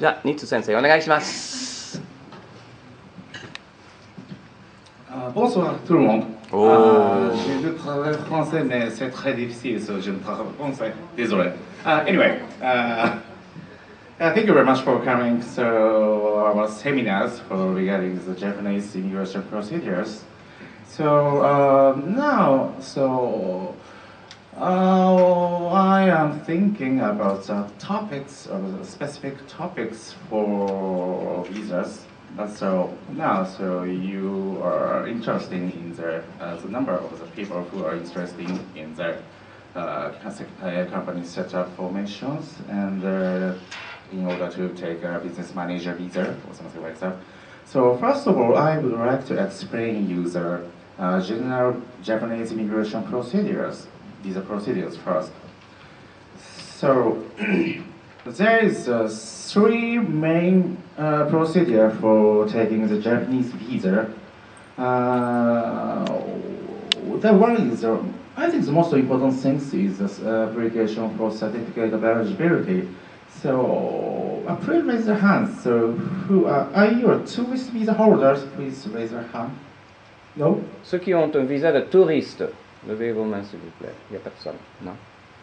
じゃあ、ニッツ先生、お願いします。Bonsoir tout le monde. Oh. J'ai dû parler français, mais c'est très difficile, so je ne parle pas français. Désolé. Anyway, thank you very much for coming to our seminars for regarding the Japanese immigration procedures. So now, I am thinking about the topics, the specific topics for visas. So you are interested in the number of the people who are interested in the company setup formations and in order to take a business manager visa or something like that. So first of all, I would like to explain you the general Japanese immigration procedures. These are procedures first. So there is three main procedures for taking the Japanese visa. The one is, I think the most important thing is the application for certificate of eligibility. So please raise your hands. So who are you a tourist visa holders? Please raise your hand. No? Ceux qui ont un visa de touriste, levez vos mains s'il vous plaît. Il n'y a personne, non?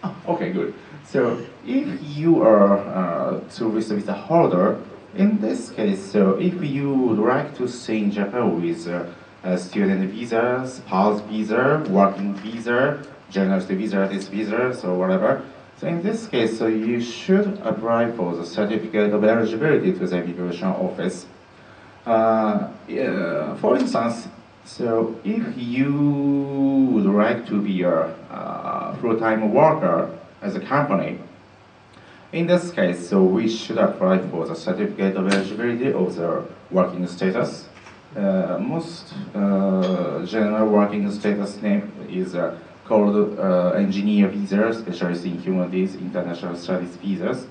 Oh, okay, good. So if you are a tourist visa holder, in this case, so if you would like to stay in Japan with a student visa, spouse visa, working visa, journalist visa, this visa, so whatever. So in this case, so you should apply for the certificate of eligibility to the immigration office. For instance, so if you would like to be a full-time worker as a company, in this case, so we should apply for the certificate of eligibility of the working status. Most general working status name is called engineer visa, specialist in humanities, international studies visas.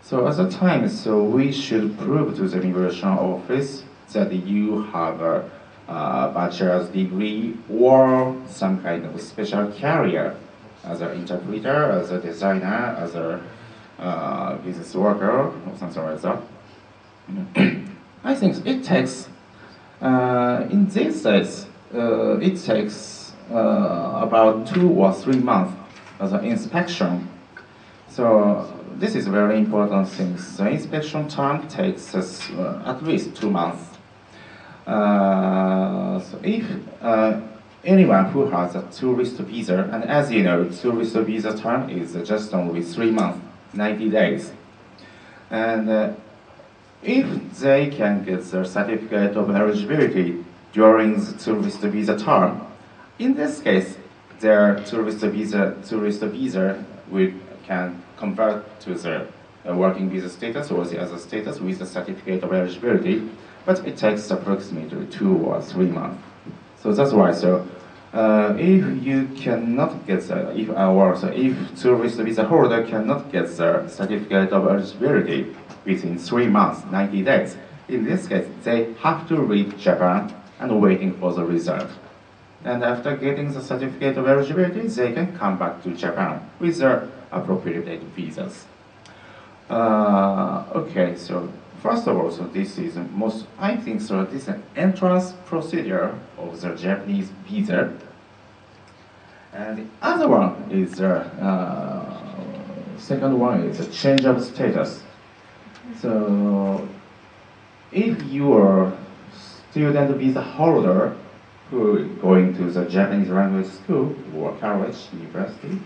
So at the time, so we should prove to the immigration office that you have a bachelor's degree or some kind of special career as an interpreter, as a designer, as a business worker, or something like that. I think it takes, in these days, it takes about 2 or 3 months as an inspection. So this is a very important thing. The inspection time takes us at least 2 months. So if anyone who has a tourist visa, and as you know, tourist visa term is just only 3 months, 90 days. And if they can get their certificate of eligibility during the tourist visa term, in this case, their tourist visa can convert to the working visa status or the other status with the certificate of eligibility, but it takes approximately 2 or 3 months. So that's why. So if you cannot get if tourist visa holder cannot get the certificate of eligibility within 3 months, 90 days, in this case, they have to leave Japan and waiting for the result. And after getting the certificate of eligibility, they can come back to Japan with their appropriate visas. Okay, so first of all, so this is I think so this is an entrance procedure of the Japanese visa. And the other one is second one is a change of status. So if you are student visa holder who is going to the Japanese language school or college, university,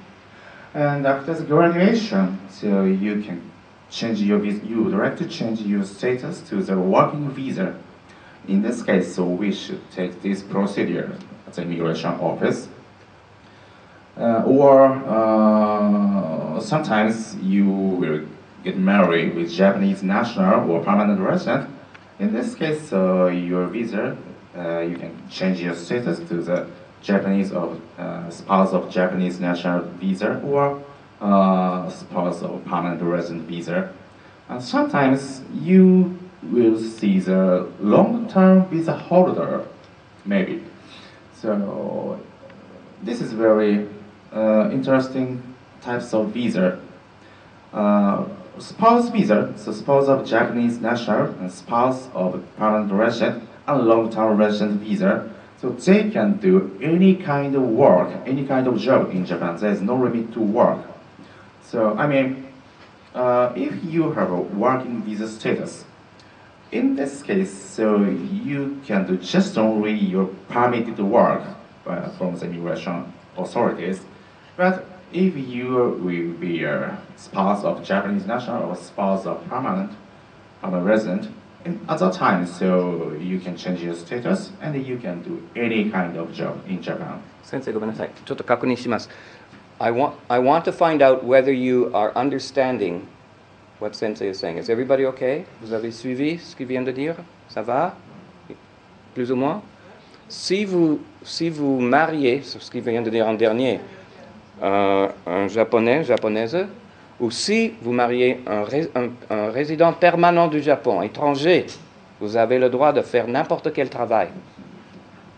and after the graduation, so you can change your visa. You would like to change your status to the working visa. In this case, so we should take this procedure at the immigration office. Or sometimes you will get married with Japanese national or permanent resident. In this case, your visa, you can change your status to the Japanese spouse of Japanese national visa or spouse of permanent resident visa. And sometimes you will see the long-term visa holder, maybe. So this is very interesting types of visa. spouse visa, so spouse of Japanese national and spouse of permanent resident and long-term resident visa, so they can do any kind of work, any kind of job in Japan. There is no limit to work. So, I mean, if you have a working visa status, in this case, so you can do just only your permitted work from the immigration authorities. But if you will be a spouse of Japanese national or spouse of permanent resident, at that time, so you can change your status and you can do any kind of job in Japan. 先生ごめんなさい。ちょっと確認します。I want to find out whether you are understanding what Sensei is saying. Is everybody okay? Vous avez suivi ce qu'il vient de dire? Ça va? Plus ou moins? Si vous mariez, c'est ce qu'il vient de dire en dernier, un japonais, japonaise, ou si vous mariez un résident permanent du Japon, étranger, vous avez le droit de faire n'importe quel travail.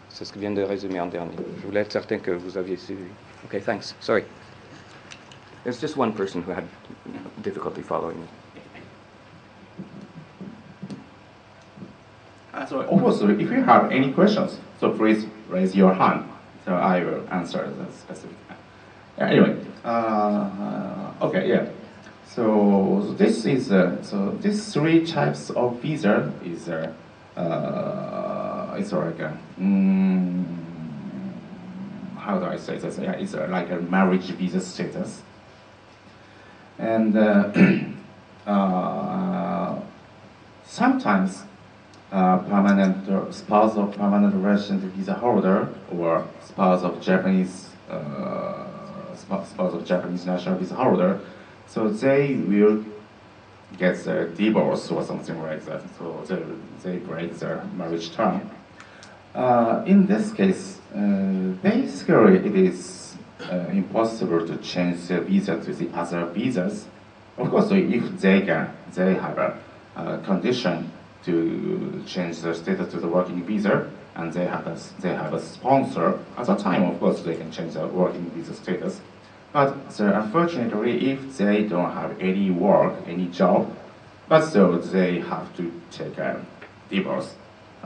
C'est ce qu'il vient de résumer en dernier. Je voulais être certain que vous aviez suivi. Okay, thanks. Sorry. There's just one person who had difficulty following me. So, of course, if you have any questions, so please raise your hand. So I will answer the specific. Anyway, okay, yeah. So this is so these three types of visa is it's like a, how do I say this? Yeah, it's like a marriage visa status. And sometimes permanent spouse of permanent resident visa holder or spouse of Japanese spouse of Japanese national visa holder, so they will get a divorce or something like that. So they break their marriage term. In this case, basically it is impossible to change the visa to the other visas. Of course, if they have a condition to change their status to the working visa, and they have a sponsor. At that time, of course, they can change their working visa status. But unfortunately, if they don't have any work, any job, but so they have to take a divorce.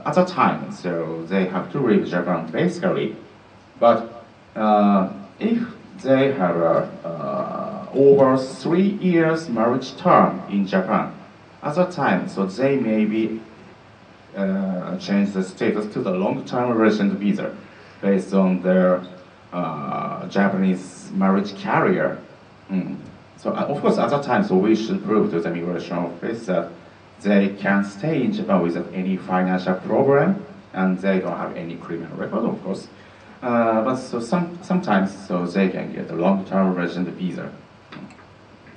At that time, so they have to leave Japan basically. But if they have over 3 years marriage term in Japan, at that time, so they maybe change the status to the long-term resident visa based on their Japanese marriage career. So of course, at that time, so we should prove to the immigration office that they can stay in Japan without any financial problem, and they don't have any criminal record, of course. But so sometimes, so they can get a long-term resident visa.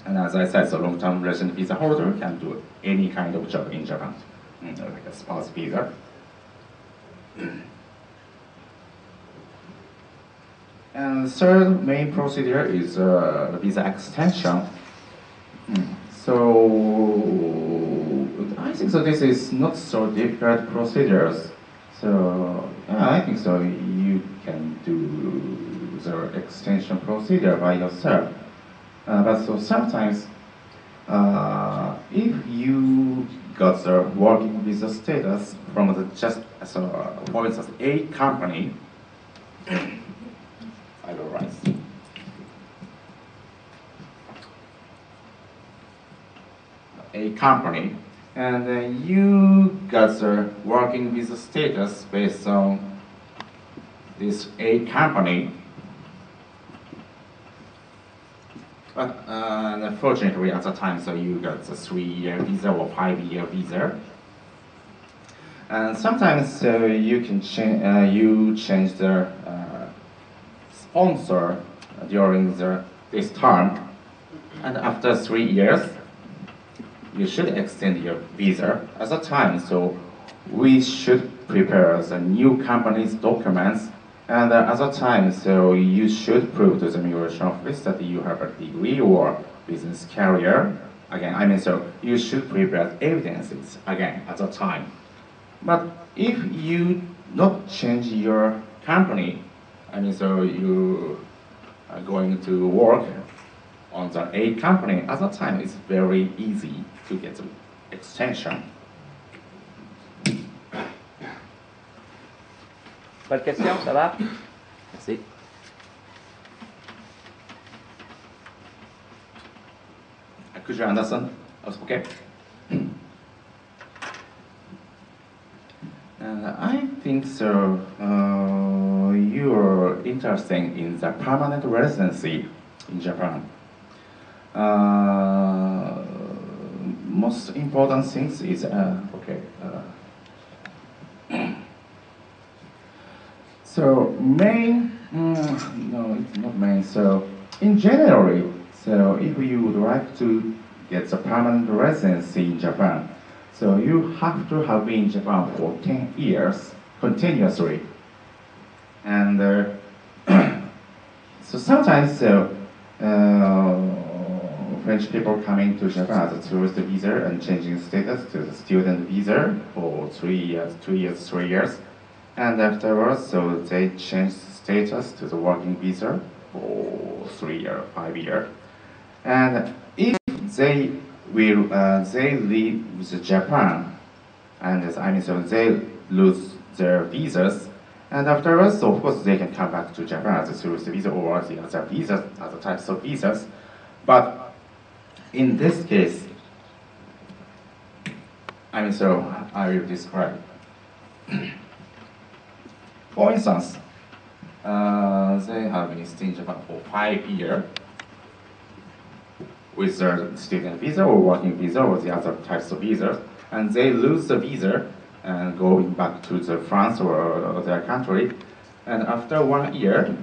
And as I said, so long-term resident visa holder can do any kind of job in Japan, like a spouse visa. And third main procedure is visa extension. So I think so. This is not so difficult procedures. So I think so. You can do the extension procedure by yourself. But so sometimes, if you got the working visa status from the for instance, a company, I will write. A company, and then you got the working visa status based on this a company. But unfortunately, at the time, so you got the 3-year visa or 5-year visa. And sometimes you can change the sponsor during this term, and after 3 years, you should extend your visa at the time. So we should prepare the new company's documents. And at that time, so you should prove to the immigration office that you have a degree or business career. Again, I mean, so you should prepare evidences again at that time. But if you not change your company, I mean, so you are going to work on the A company, at that time it's very easy to get the extension. Pas de questions, ça va? Merci. Could you understand? Okay. I think so. You are interested in the permanent residency in Japan. Most important things is okay. So main, no, it's not main. So in January, so if you would like to get the permanent residency in Japan, so you have to have been in Japan for 10 years continuously. And so sometimes French people coming to Japan as a tourist visa and changing status to the student visa for 3 years, 2 years, 3 years. And afterwards, so they change status to the working visa for 3 years, 5 years. And if they will, they leave Japan, and I mean, so they lose their visas, and afterwards, so of course, they can come back to Japan as a tourist visa or the other visas, other types of visas. But in this case, I mean, so I will describe. For instance, they have been staying in Japan for 5 years with their student visa or working visa or the other types of visas, and they lose the visa and going back to the France or their country, and after 1 year,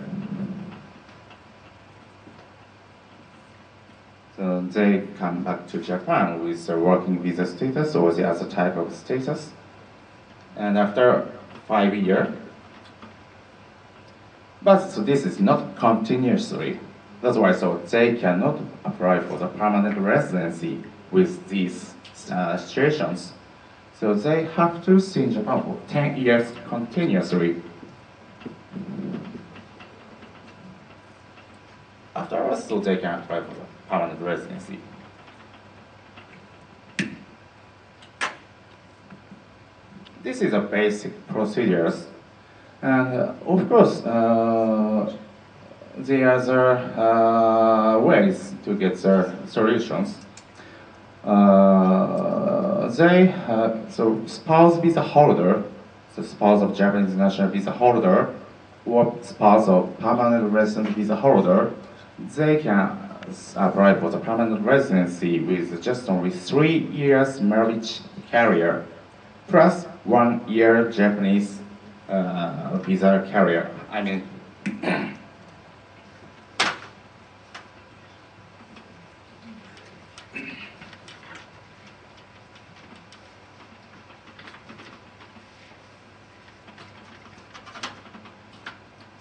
so they come back to Japan with the working visa status or the other type of status, and after 5 years. But so this is not continuously. That's why so they cannot apply for the permanent residency with these situations. So they have to stay in Japan for 10 years continuously. Afterwards, so they can apply for the permanent residency. This is a basic procedures. And of course, there are ways to get their solutions. So spouse visa holder, the spouse of Japanese national visa holder, or spouse of permanent resident visa holder, they can apply for the permanent residency with just only 3 years marriage career, plus 1 year Japanese visa career. I mean,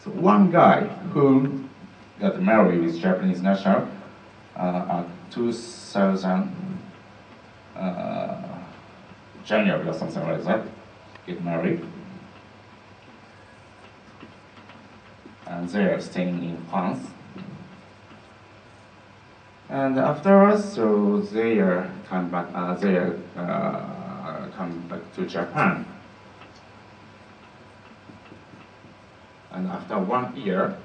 so one guy who got married with Japanese national at 2000 January or something like that, get married. And they are staying in France. And afterwards, so they are come back. Come back to Japan. And after 1 year,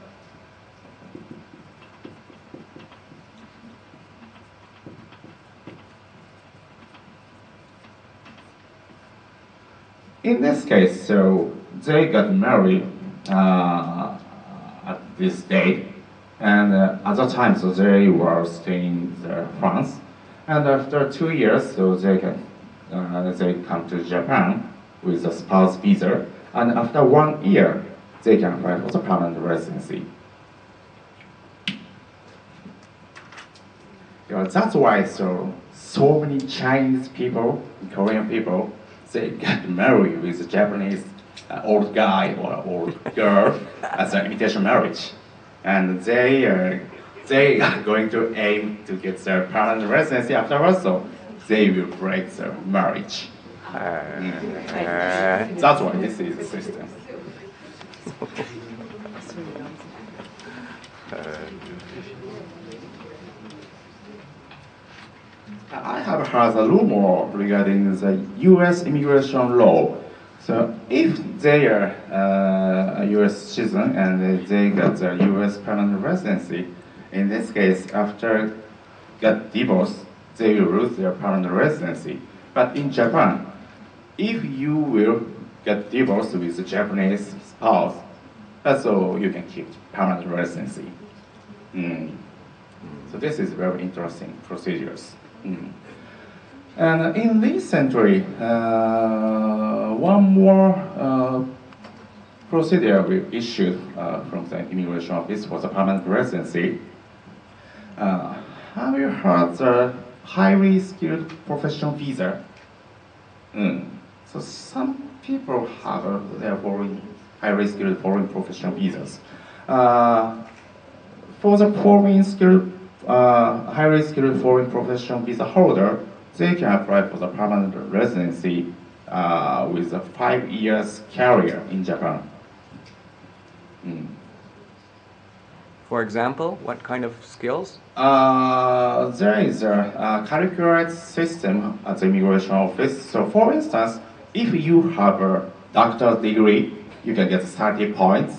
in this case, so they got married at this date, and at that time, so they were staying in France, and after 2 years, so they come to Japan with a spouse visa, and after 1 year, they can apply for the permanent residency. Yeah, that's why so many Chinese people, Korean people, they get married with a Japanese old guy or old girl as an invitation marriage, and they are going to aim to get their permanent residency afterwards, so they will break their marriage. That's why this is the system. I have heard a rumor regarding the U.S. immigration law. So if they are a U.S. citizen and they got the U.S. permanent residency, in this case, after get divorced, they will lose their permanent residency. But in Japan, if you will get divorced with a Japanese spouse, so you can keep permanent residency. So this is very interesting procedures. And in this century, one more procedure we issued from the immigration office for the permanent residency. Have you heard the highly skilled professional visa? So some people have their highly skilled foreign professional visas. For the highly skilled foreign professional visa holder, they can apply for the permanent residency with a 5 years career in Japan. For example, what kind of skills? There is a calculated system at the immigration office. So for instance, if you have a doctor's degree, you can get 30 points.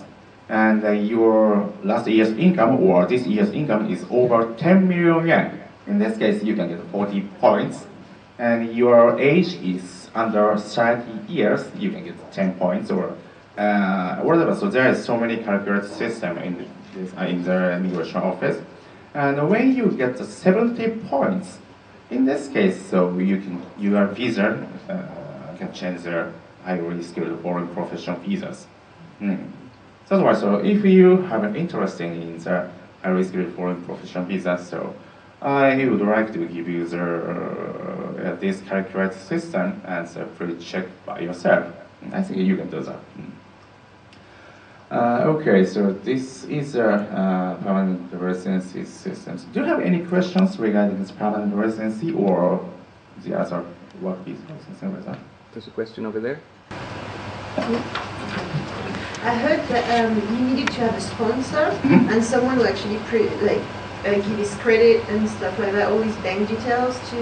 And your last year's income or this year's income is over 10 million yen. In this case, you can get 40 points. And your age is under 30 years, you can get 10 points or whatever. So there is so many calculated system in the immigration office. And when you get the 70 points, in this case, so your visa can change their highly skilled foreign professional visas. That's why, so if you have an interest in the highly skilled foreign professional visa, so I would like to give you this calculated system and please check by yourself. I think you can do that. Okay, so this is a permanent residency system. Do you have any questions regarding this permanent residency or the other work visa or something like that? There's a question over there. I heard that you needed to have a sponsor and someone who actually give his credit and stuff like that, all his bank details to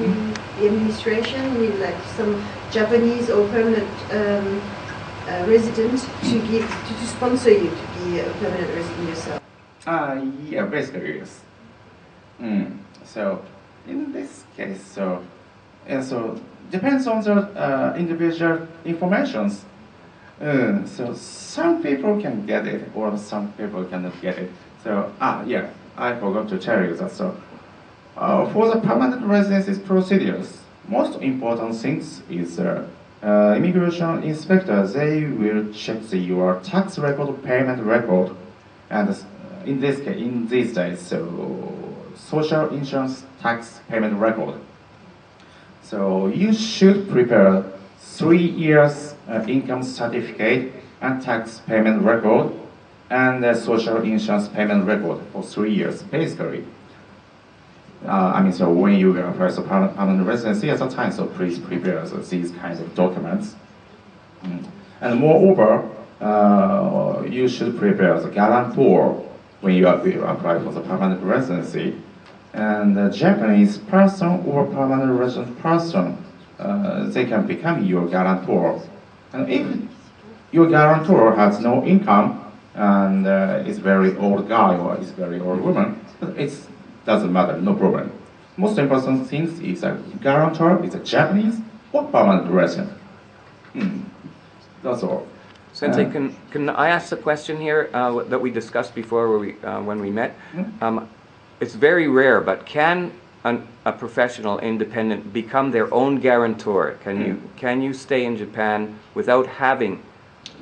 the administration with like some Japanese or permanent resident to sponsor you to be a permanent resident yourself. Yeah, basically yes. So in this case, so depends on the individual informations. So some people can get it, or some people cannot get it. So yeah, I forgot to tell you that. So for the permanent residency procedures, most important things is immigration inspector. They will check your tax record, payment record, and in these days, so social insurance tax payment record. So you should prepare 3 years income certificate and tax payment record and social insurance payment record for 3 years, basically. So when you apply for permanent residency at the time, so please prepare these kinds of documents. And moreover, you should prepare the guarantor when you apply for the permanent residency. And the Japanese person or permanent resident person, they can become your guarantor. And if your guarantor has no income and is very old guy or is very old woman, it doesn't matter, no problem. Most important thing is a guarantor is a Japanese or permanent resident. That's all. Sensei, can I ask a question here that we discussed before when we met? It's very rare, but can a professional independent become their own guarantor? Can you stay in Japan without having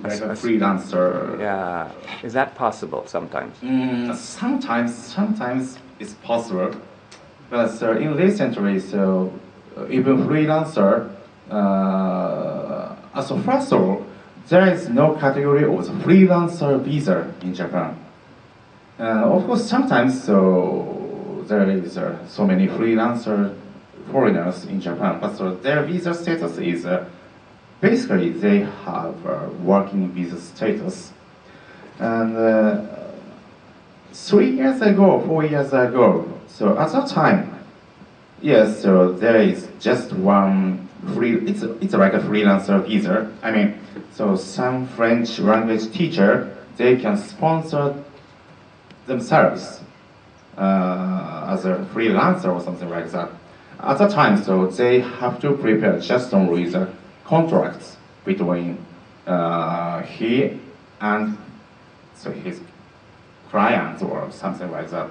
like a freelancer? Yeah, is that possible sometimes? Sometimes it's possible, but in recently, so even freelancer. So first of all, there is no category of the freelancer visa in Japan. Of course, sometimes there is so many freelancer foreigners in Japan, but their visa status is basically they have working visa status. And 3 years ago, 4 years ago, so at that time, Yes, so there is just one it's like a freelancer visa. I mean, so some French language teacher, they can sponsor themselves as a freelancer or something like that. At the time, so they have to prepare just only the contracts between he and so his clients or something like that.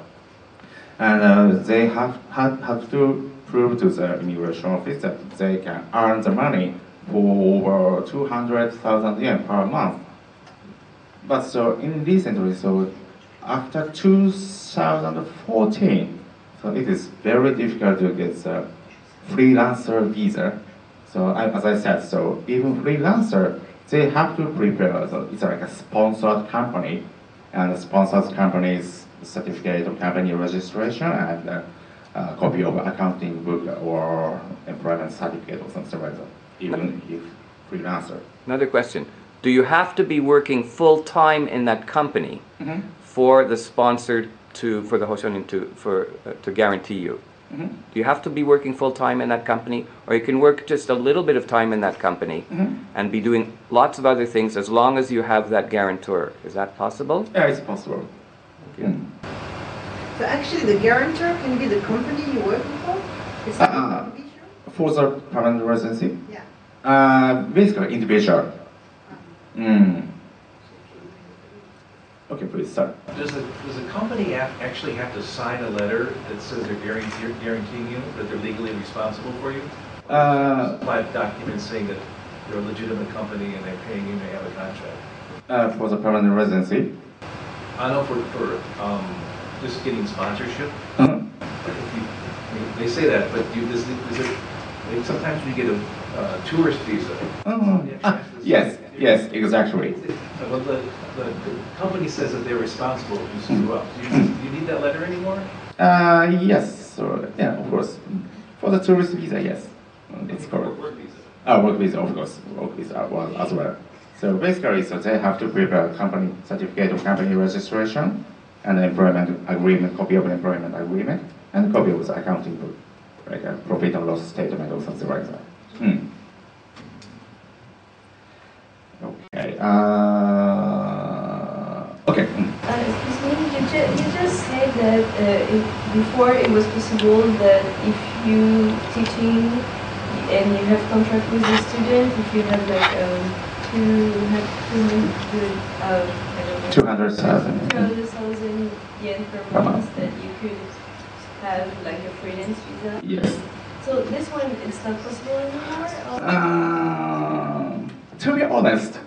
And they have to prove to the immigration office that they can earn the money for over 200,000 yen per month. But so in recently, so after 2014, so it is very difficult to get the freelancer visa. So as I said, so even freelancer, they have to prepare, so it's like a sponsored company, and the sponsored company's certificate of company registration and a copy of accounting book or employment certificate or something like that, even if freelancer. Another question. Do you have to be working full-time in that company for the sponsored for the Hoshonin to guarantee you? Do you have to be working full-time in that company, or you can work just a little bit of time in that company and be doing lots of other things as long as you have that guarantor? Is that possible? Yeah, it's possible. So actually the guarantor can be the company you're working for? It's not an individual? For the permanent residency? Yeah. Basically individual. Okay, please, sir. Does a company actually have to sign a letter that says they're guaranteeing you that they're legally responsible for you? Supply documents saying that they're a legitimate company and they're paying you and they have a contract? For the permanent residency? I know for just getting sponsorship. They say that, but sometimes you get a tourist visa. Yes, exactly. Well, the company says that they're responsible if you screw up. Do you need that letter anymore? Yes, so, yeah, of course. For the tourist visa, yes, it's correct. Work visa. Work visa, of course, work visa as well. So basically, so they have to prepare company certificate of company registration and employment agreement, copy of employment agreement, and copy of the accounting book, like a profit and loss statement or something like that. Okay. Okay. Excuse me, you just said that before it was possible that if you teaching and you have contract with the student, if you have like 200,000 yen per month, that you could have like a freelance visa. Yes. So this one is not possible anymore. To be honest,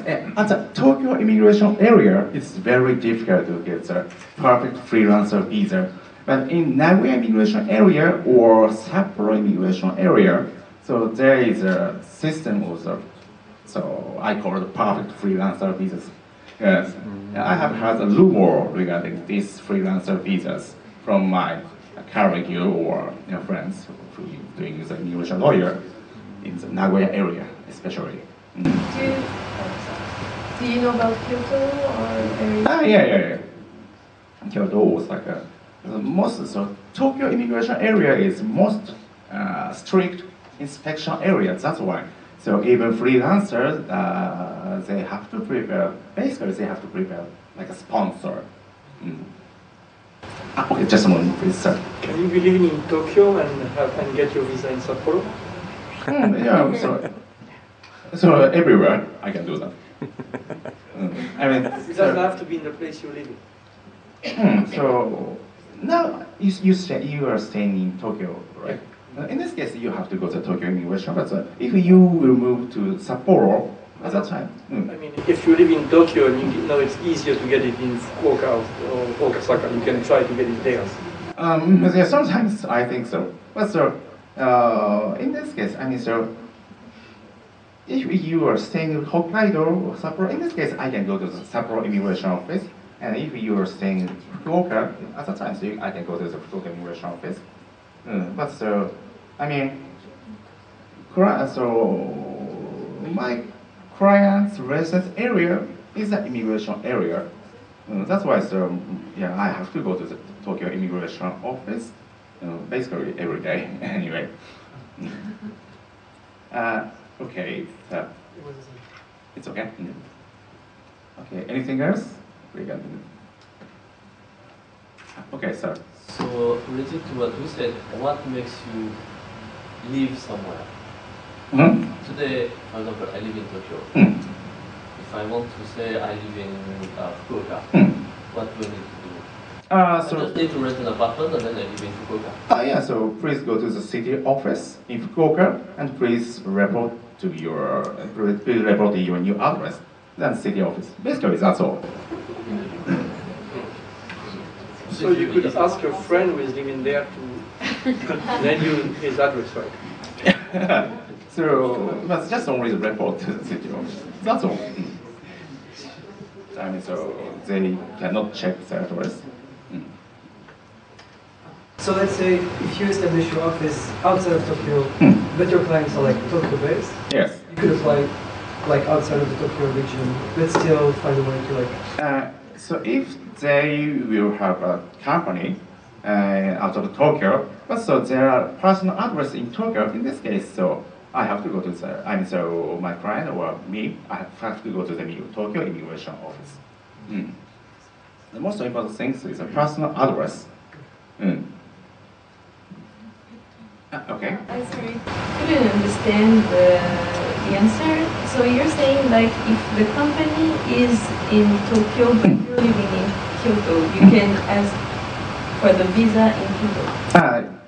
at the Tokyo immigration area, it's very difficult to get the perfect freelancer visa. But in Nagoya immigration area or Sapporo immigration area, so there is a system also. So I call it perfect freelancer visas. Yes, I have had a rumor regarding these freelancer visas from my colleague or friends who are doing the immigration lawyer in the Nagoya area, especially. Do you know about Kyoto or area? Yeah. Kyoto was like the most, so Tokyo immigration area is most strict inspection area, that's why. So even freelancers, they have to prepare, basically they have to prepare like a sponsor. Okay, just a moment, please, sir. Can you be living in Tokyo and get your visa in Sapporo? Yeah, so everywhere I can do that. I mean, It doesn't have to be in the place you live in. So now you are staying in Tokyo, right? In this case, you have to go to Tokyo immigration, but if you will move to Sapporo at that time. I mean, if you live in Tokyo and you know it's easier to get it in Fukuoka or Osaka, you can try to get it there. Yeah, sometimes I think so. But in this case, I mean, if you are staying in Hokkaido or Sapporo, in this case, I can go to the Sapporo immigration office. And if you are staying in Fukuoka, at the time, so I can go to the Fukuoka immigration office. But I mean, my client's residence area is the immigration area. That's why, I have to go to the Tokyo immigration office basically every day anyway. Okay, it's okay. Okay, anything else? Okay, sir. So related to what we said, what makes you live somewhere? Mm-hmm. Today, for example, I live in Tokyo. Mm. If I want to say I live in Fukuoka, what do I need to do? I So just need to rent an apartment and then I live in Fukuoka. yeah, so please go to the city office in Fukuoka and please report to your new address. Then city office. Basically, that's all. So you could ask your friend who is living there to lend you his address, right? So that's just only the report to the city office. That's all. I mean, so they cannot check the address. So let's say if you establish your office outside of Tokyo, but your clients are like Tokyo-based, Yes. you could apply like outside of the Tokyo region, but still find a way to like. So if they will have a company out of Tokyo, but so their personal address in Tokyo, in this case, so I have to go to the, so my client or me, I have to go to the Tokyo immigration office. The most important thing is a personal address. Okay. I sorry, couldn't understand the answer. So you're saying like if the company is in Tokyo but you're living in Kyoto, you can ask for the visa in Kyoto.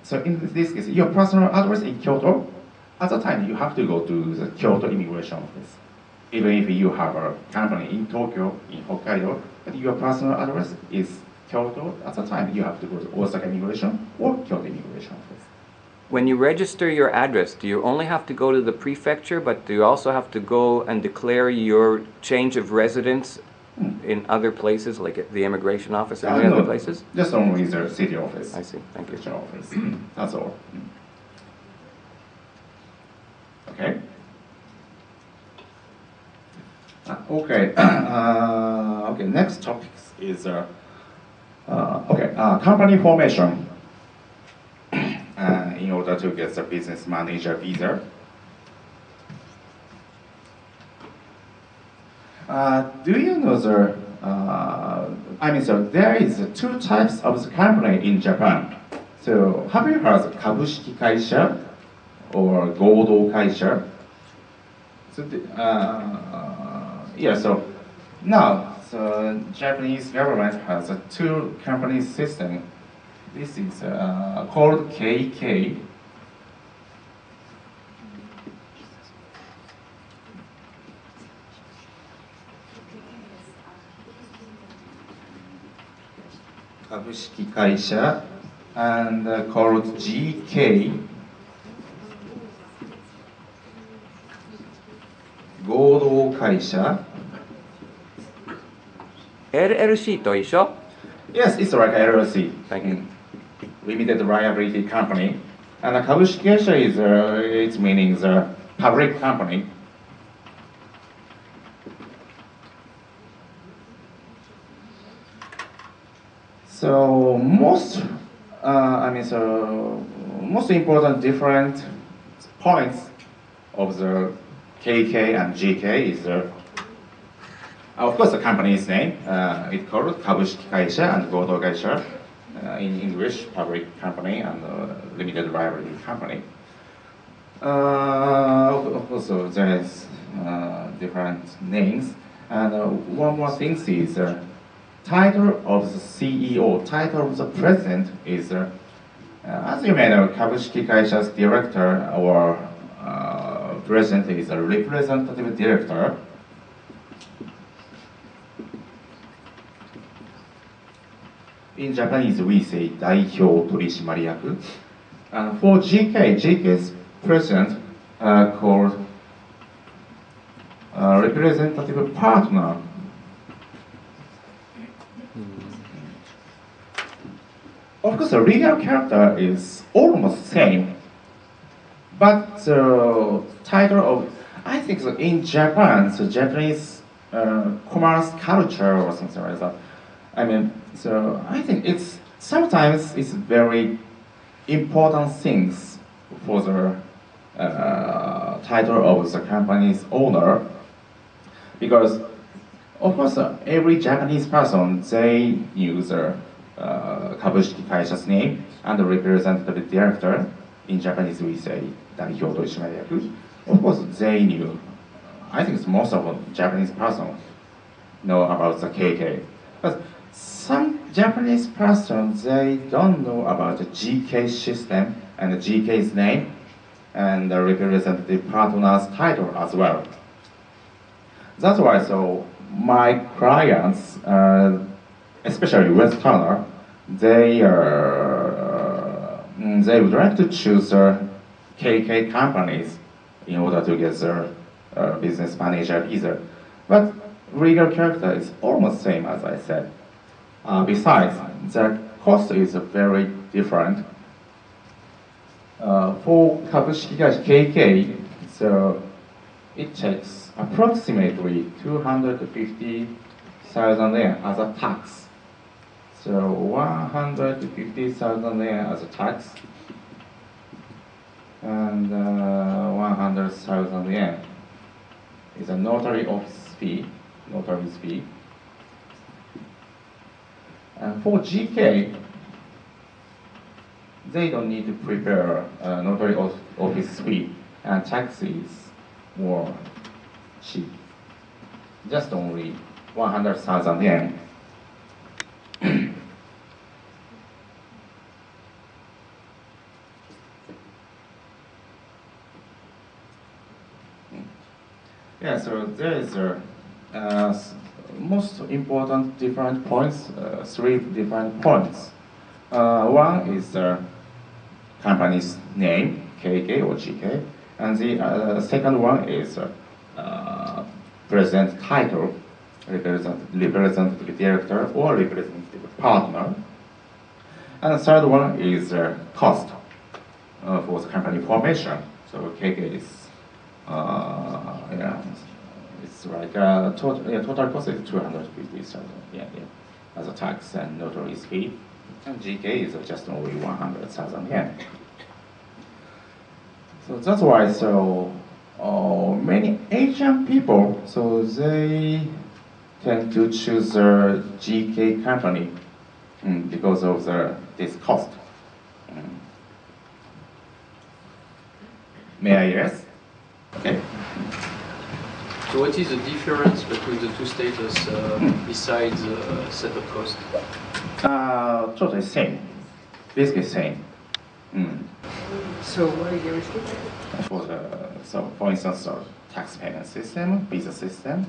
So in this case, your personal address in Kyoto, at the time you have to go to the Kyoto immigration office. Even if you have a company in Tokyo, in Hokkaido, but your personal address is Kyoto, at the time you have to go to Osaka immigration or Kyoto immigration office. When you register your address, do you only have to go to the prefecture, but do you also have to go and declare your change of residence in other places, like at the immigration office or any other places? Just only the city office. I see, thank you. Office. That's all. Okay. Okay. Okay. Next topic is company formation. In order to get the business manager visa. Do you know so there is two types of the company in Japan. So have you heard of 株式会社 or 合同会社? So yeah, so now the Japanese government has a two company system. This is called KK. Kabushiki Kaisha and called GK. Godo Kaisha. LLC と一緒? Yes, it's like LLC. Thank you. Limited liability company. And a 株式会社 is its meaning is a public company. So most important different points of the KK and GK is of course the company's name. It's called 株式会社 and 合同会社. In English, public company and limited liability company. Also, there is different names. And one more thing is title of the CEO, title of the president is, as you may know, 株式会社's director or president is a representative director. In Japanese, we say 代表取締役. And for GK's president called representative partner. Of course, the legal character is almost same, but the title of, I think that in Japan, the Japanese commerce culture or something like that. So I think sometimes it's very important things for the title of the company's owner, because of course every Japanese person, they use the 株式会社 name and the representative director. In Japanese we say 代表取締役. Of course they knew. I think most of the Japanese person know about the KK. But some Japanese persons, they don't know about the GK system and the GK's name and the representative partner's title as well. That's why so my clients, especially Westerner, they would like to choose KK companies in order to get their business manager either. But legal character is almost same as I said. Besides, the cost is very different. For 株式会社 KK, so it takes approximately 250,000 yen as a tax. So 150,000 yen as a tax, and 100,000 yen is a notary office fee, notary's fee. And for GK, they don't need to prepare a notary office fee, and tax is more cheap, just only 100,000 yen. Yeah, so there is most important different points, 3 different points. One is the company's name, KK or GK, and the second one is president title, representative director or representative partner. And the third one is cost for the company formation. So KK is it's like total cost is 250,000 as a tax and notary's fee, and GK is just only 100,000 yen. So that's why many Asian people, so they tend to choose a GK company because of this cost. May I yes? Okay. So what is the difference between the two status besides setup cost? Totally same. Basically same. So what is your for instance, tax payment system, visa system,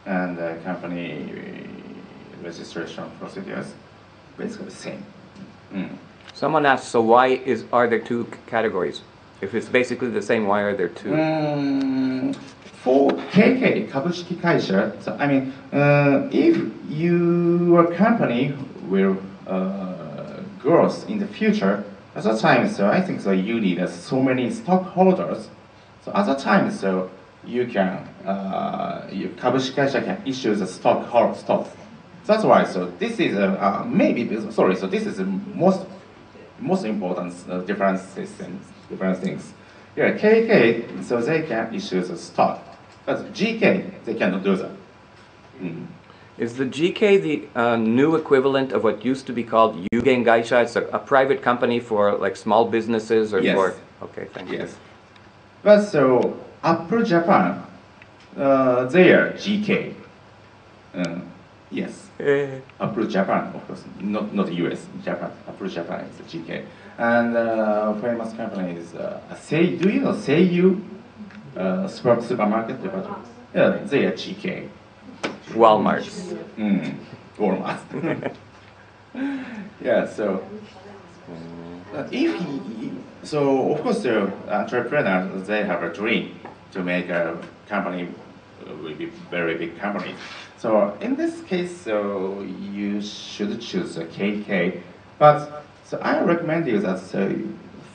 and company registration procedures, basically the same. Someone asks, so why are there 2 categories? If it's basically the same, why are there 2? For KK, 株式会社, so I mean, if your company will grow in the future, at that time, so I think so you need so many stockholders. So at that time, so you can, your 株式会社 can issue the stocks. That's why, so this is so this is the most important different things. Yeah, KK, so they can issue the stock, but GK, they cannot do that. Is the GK the new equivalent of what used to be called Yugen Gaisha? It's a private company for like small businesses or Yes. for... Okay, thank you. Yes. But so, Apple Japan, they are GK. Yes. Apple Japan, of course, not US, Japan. Apple Japan is GK. And famous company is do you know Seiyu supermarket department? Yeah, they are GK. Walmart. Walmart. Yeah, so so of course the entrepreneurs, they have a dream to make a company will be very big company. So in this case, so you should choose a KK. But so I recommend you that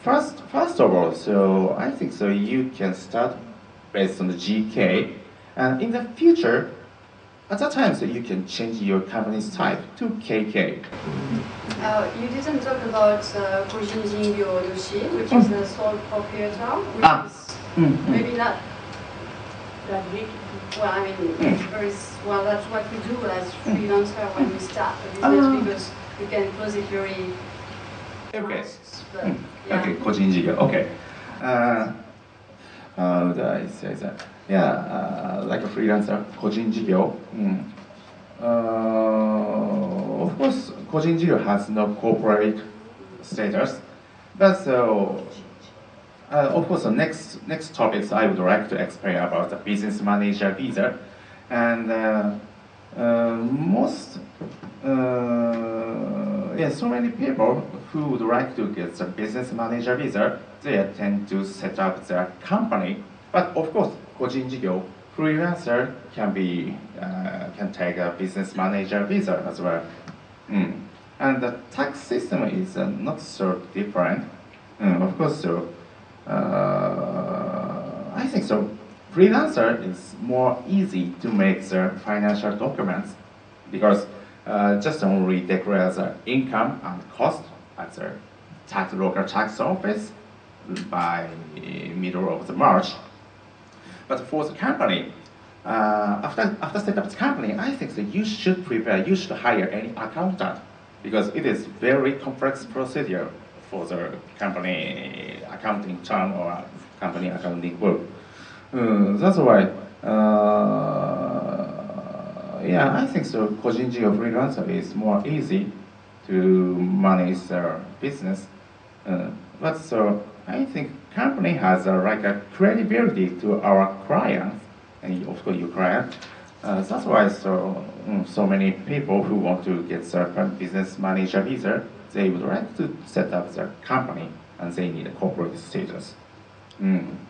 first of all, so I think so you can start based on the GK, and in the future, at that time, so you can change your company's type to KK. You didn't talk about Kojinji Yoshi, which is a sole proprietor, which is maybe not that big. Well, I mean, well, that's what we do as freelancer when we start a business because we can close it very fast. But, yeah. Okay, 個人事業. Okay. How do I say that? Yeah, like a freelancer, 個人事業. Of course, 個人事業 has no corporate status, but so of course, the next topics I would like to explain about the business manager visa, and so many people who would like to get the business manager visa, they tend to set up their company. But of course, 個人事業 freelancer can take a business manager visa as well. And the tax system is not so different. Of course, so I think so. Freelancer is more easy to make the financial documents because just only declare the income and cost at the local tax office by middle of the March. But for the company, after set up the company, I think that you should hire any accountant because it is very complex procedure for the company accounting term or company accounting book. That's why, I think so. 個人事業 freelancer is more easy to manage their business. But so I think company has like a credibility to our clients and of course your client. That's why so many people who want to get their business manager visa, they would like to set up their company and they need a corporate status.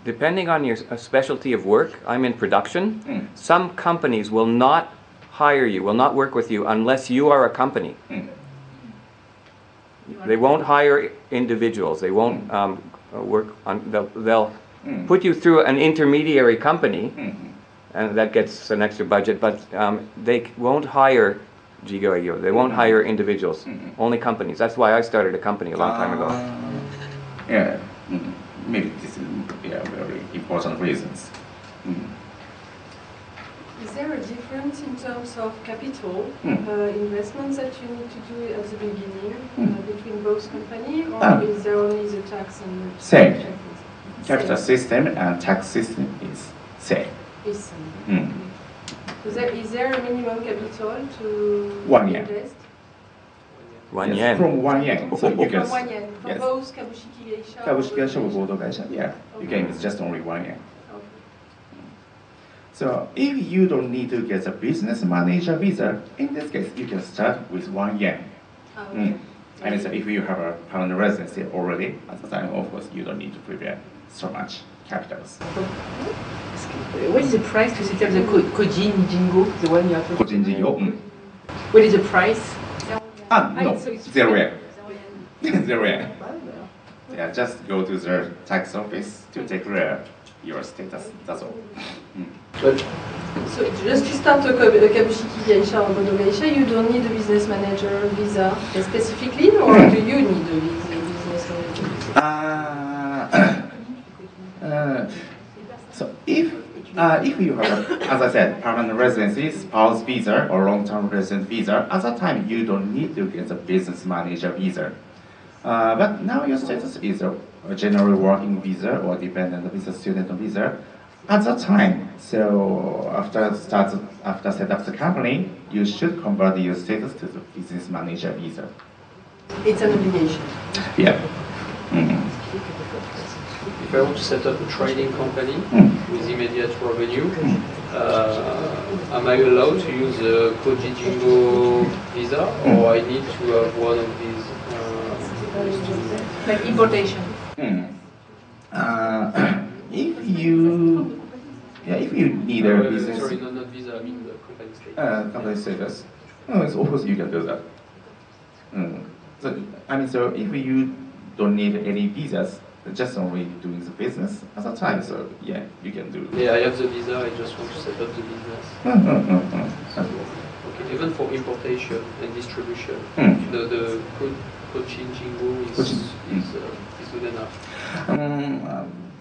Depending on your specialty of work, I'm in production. Some companies will not hire you, will not work with you unless you are a company. They won't hire individuals. They won't work on. They'll put you through an intermediary company, and that gets an extra budget. But they won't hire jigoyo. They won't hire individuals. Only companies. That's why I started a company a long time ago. Yeah, maybe this is very important reasons. Is there a difference in terms of capital investments that you need to do at the beginning between both companies, or is there only the tax and same? Capital system and tax system is same. Is same. Is there a minimum capital to 1 yen. invest? 1 yen. From 1 yen. So you can. From 1 yen. For Yes. both kabushiki geisha. Kabushiki geisha or bodo geisha, yeah. You can use just only 1 yen. So if you don't need to get a business manager visa, in this case, you can start with 1 yen. I mean, so if you have a permanent residency already, at the time, of course, you don't need to prepare so much capitals. What is the price to set up the Kojin Jingo, the one you are talking about? 個人事業 What is the price? no, so it's 0 yen. 0 yen. Yeah, just go to the tax office to declare your status, that's all. But So just to start a kabushiki geisha or bodo geisha, you don't need a business manager visa specifically, or do you need a business manager visa? So if you have, as I said, permanent residency, spouse visa, or long-term resident visa, at that time you don't need to get a business manager visa. But now your status is a general working visa or dependent visa, student visa. At that time, so after set up the company, you should convert your status to the business manager visa. It's an obligation. Yeah. if I want to set up a trading company with immediate revenue, am I allowed to use a Koji Jingo visa, or I need to have one of these? Like importation. If you need a business. Sorry, not visa. I mean the company status. Company status. Of course you can do that. So if you don't need any visas, just only doing the business at the time, so yeah, you can do. Yeah, I have the visa. I just want to set up the business. Even for importation and distribution, the Cochin Jingo is good enough.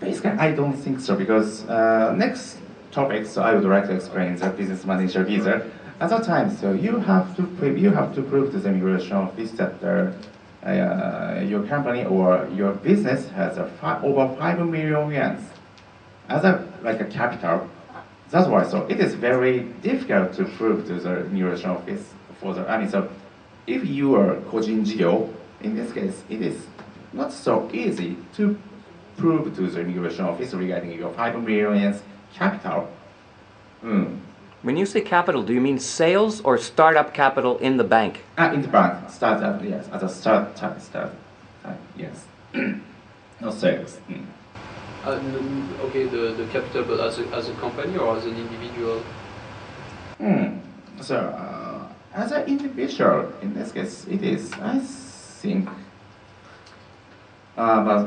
Basically, I don't think so because next topic, so I would like to explain the business manager visa. At that time, so you have to prove to the immigration office that your company or your business has over 5 million yen as a capital. That's why. So it is very difficult to prove to the immigration office for the. I mean, so if you are Kojin Jigyo, in this case, it is not so easy to prove to the immigration office regarding your 5 million yen capital. When you say capital, do you mean sales or startup capital in the bank? In the bank, startup, yes, as a start, yes. No sales. Okay, the capital, but as a company or as an individual? So, as an individual, in this case, it is, I think. But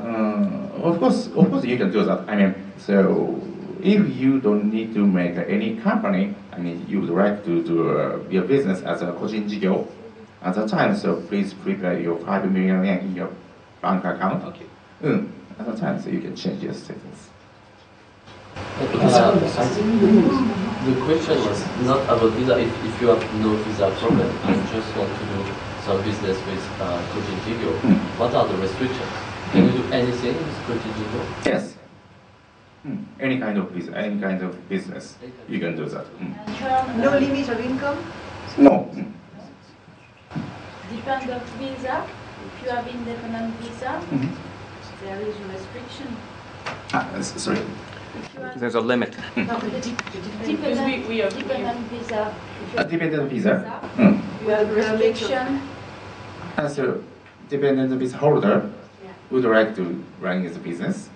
of course, you can do that. I mean, so if you don't need to make any company, I mean, you would like to do your business as a Kojin Jigyo at that time, so please prepare your 5 million yen in your bank account. Okay. At that time, so you can change your status. I think the question was not about visa. If you have no visa problem and just want to do some business with Kojin Jigyo, what are the restrictions? Can you do anything with Kojin Jigyo? Yes. Any kind of business, you can do that. No limit of income? No. Dependent visa, if you have independent visa, there is a restriction. Sorry. There's a limit. Dependent visa. A dependent visa? You have restriction. So, dependent visa holder would like to run his business.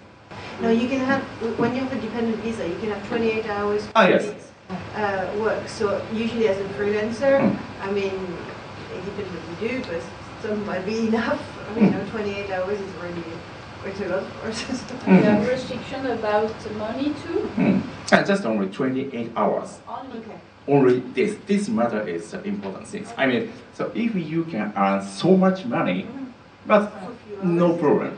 No, you can have, when you have a dependent visa, you can have 28 hours work. So usually as a freelancer, I mean, it depends what you do, but some might be enough. I mean, 28 hours is already quite a lot for us. You have restriction about money too? Just only 28 hours. Only. Okay. Only this matter is important things. I mean, so if you can earn so much money, but no problem.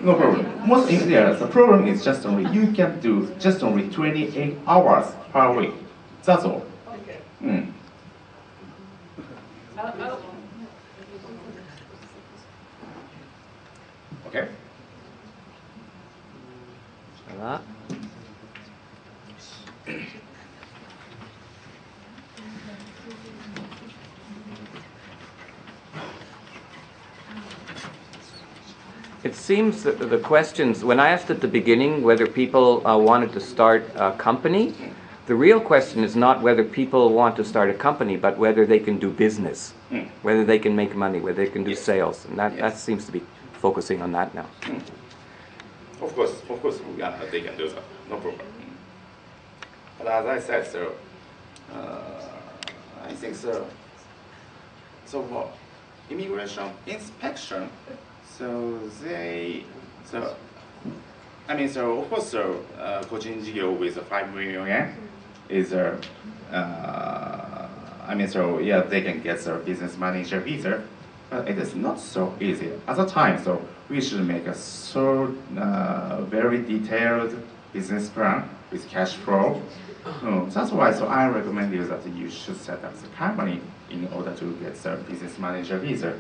No problem. The problem is just only you can do just only 28 hours per week. That's all. Okay. Okay. Voilà. It seems that the questions, when I asked at the beginning whether people wanted to start a company, the real question is not whether people want to start a company, but whether they can do business, whether they can make money, whether they can do sales. And that seems to be focusing on that now. Of course, they can do that. No problem. But as I said, so I think so. So for immigration inspection, of course, Kojin Jigyo with 5 million yen is they can get their business manager visa, but it is not so easy at the time. So we should make a very detailed business plan with cash flow. That's why. So I recommend you that you should set up the company in order to get the business manager visa.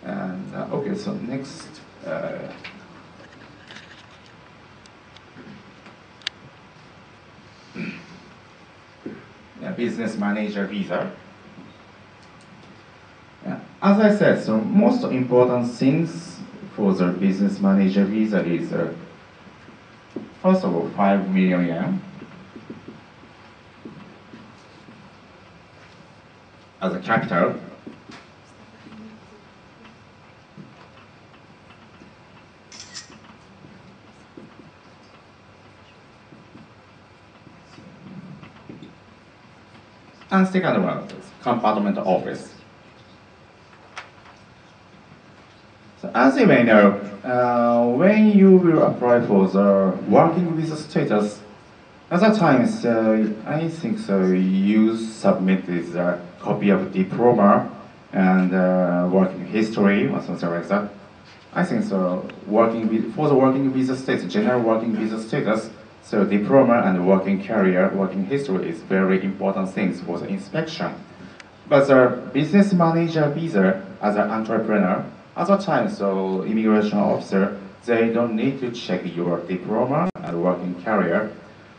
And okay, so next. Business manager visa. As I said, so most important things for the business manager visa is first of all 5 million yen as a capital. And second one is compartment office. So as you may know, when you will apply for the working visa status, At that time, so I think so. You submitted a copy of diploma and working history or something like that. I think so. For the working visa status, general working visa status, so diploma and working career, working history is very important things for the inspection. But the business manager visa as an entrepreneur, at that time, so immigration officer, they don't need to check your diploma and working career.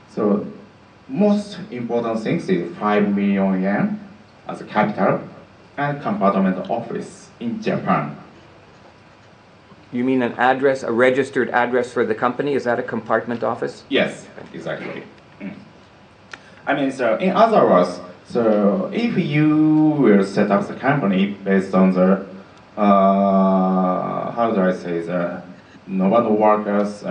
So most important things is 5 million yen as a capital and compartment office in Japan. You mean an address, a registered address for the company? Is that a compartment office? Yes, exactly. I mean, so in other words, so if you will set up the company based on the, how do I say, the normal workers,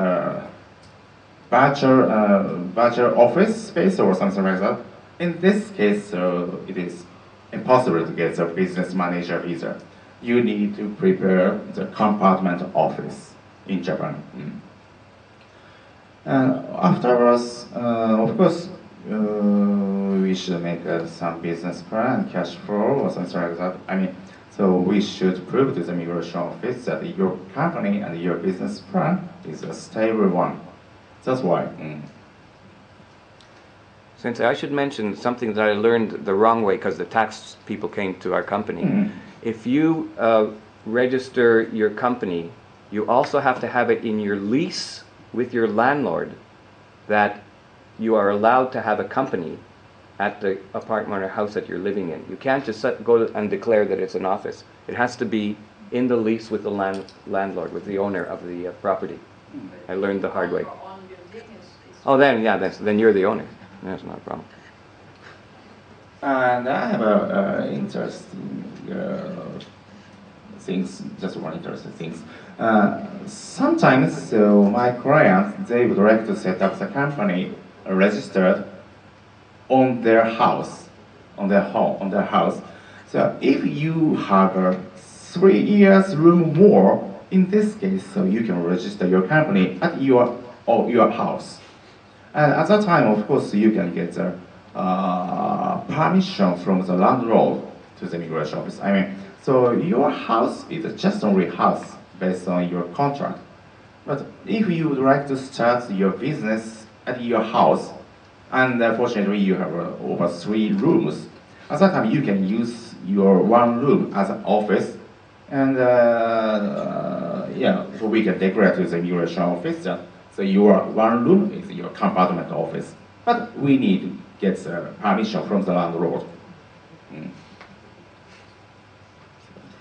bachelor office space or something like that. In this case, so it is impossible to get the business manager visa. You need to prepare the compartment office in Japan. And afterwards, of course, we should make some business plan, cash flow, or something like that. I mean, so we should prove to the immigration office that your company and your business plan is a stable one. That's why. Sensei, I should mention something that I learned the wrong way because the tax people came to our company. If you register your company, you also have to have it in your lease with your landlord that you are allowed to have a company at the apartment or house that you're living in. You can't just go and declare that it's an office. It has to be in the lease with the landlord, with the owner of the property. I learned the hard way. Oh, then, yeah, then you're the owner. That's not a problem. And I have a interesting things, just one interesting things. Sometimes, so my clients, they would like to set up the company registered on their house, on their home, on their house. So if you have a 3 years room more, in this case, so you can register your company at your house. And at that time, of course, you can get the permission from the landlord to the immigration office. I mean, so your house is just only house based on your contract. But if you would like to start your business at your house, and fortunately you have over 3 rooms, at that time you can use your 1 room as an office, and yeah, so we can declare to the immigration office that so your 1 room is your compartment office. But we need to get permission from the landlord.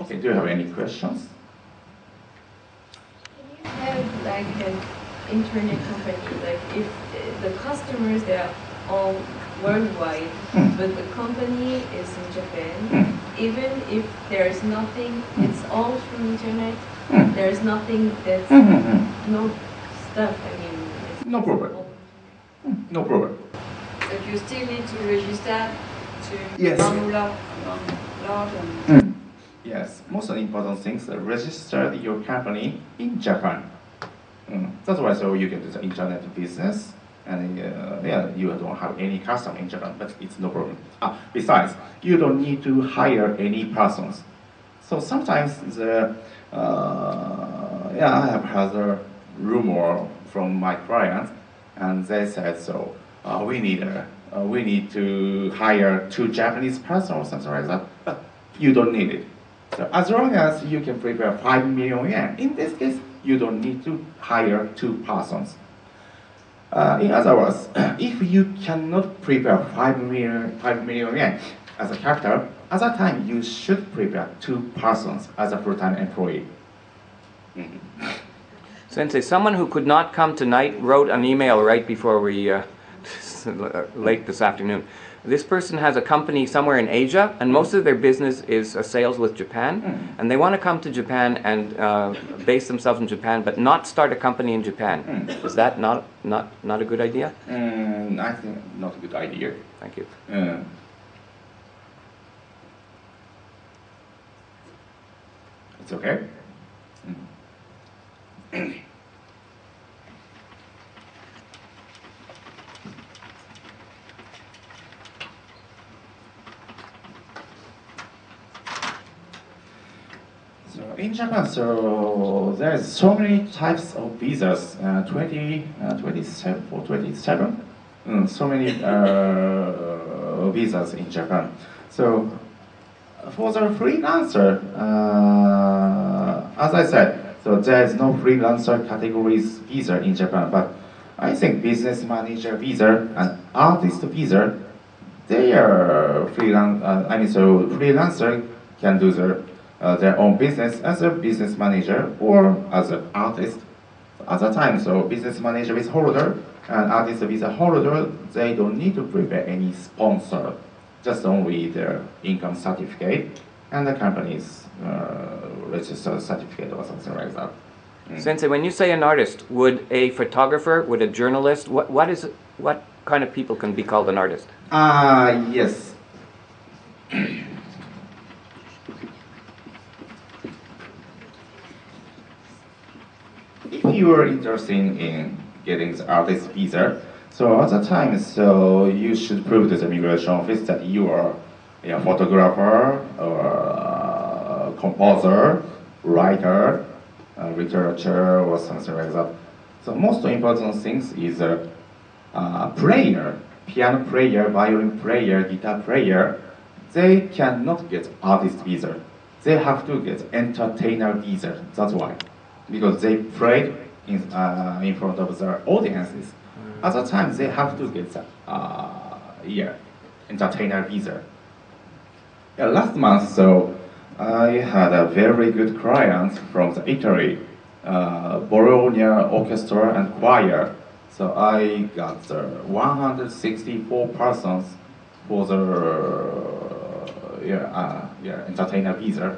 Okay, do you have any questions? Can you have like an internet company, like if the customers, they are all worldwide, but the company is in Japan, even if there is nothing, it's all through internet, there is nothing that's, no stuff, I mean. No problem. No problem. But you still need to register to Yes. landlord Yes, most important things, register your company in Japan. That's why so you can do the internet business, and yeah, you don't have any customer in Japan, but it's no problem. Besides, you don't need to hire any persons. So sometimes the yeah, I have heard a rumor from my clients, and they said so. We need to hire 2 Japanese persons or something like that, but you don't need it. So as long as you can prepare 5 million yen, in this case, you don't need to hire 2 persons. In other words, if you cannot prepare 5 million yen as a capital, at that time you should prepare 2 persons as a full-time employee. Sensei, someone who could not come tonight wrote an email right before we, late this afternoon. This person has a company somewhere in Asia, and most of their business is sales with Japan, and they want to come to Japan and base themselves in Japan, but not start a company in Japan. Is that not a good idea? I think not a good idea. Thank you. It's okay? in Japan, so there's so many types of visas, 27 or 27, so many visas in Japan. So for the freelancer, as I said, so there's no freelancer categories visa in Japan, but I think business manager visa and artist visa, they are freelance. So freelancer can do their own business as a business manager or as an artist. At the time, so business manager visa holder and artist visa holder, they don't need to prepare any sponsor, just only their income certificate and the company's registered certificate or something like that. Sensei, when you say an artist, would a photographer, would a journalist, what kind of people can be called an artist? Yes. If you are interested in getting the artist visa, so at the time, so you should prove to the immigration office that you are a photographer or a composer, writer, literature or something like that. So most important things is a player, piano player, violin player, guitar player. They cannot get artist visa. They have to get entertainer visa. That's why, because they played in front of their audiences. At the time, they have to get entertainer visa. Yeah, last month, so I had a very good client from Italy, Bologna Orchestra and Choir. So I got 164 persons for the entertainer visa.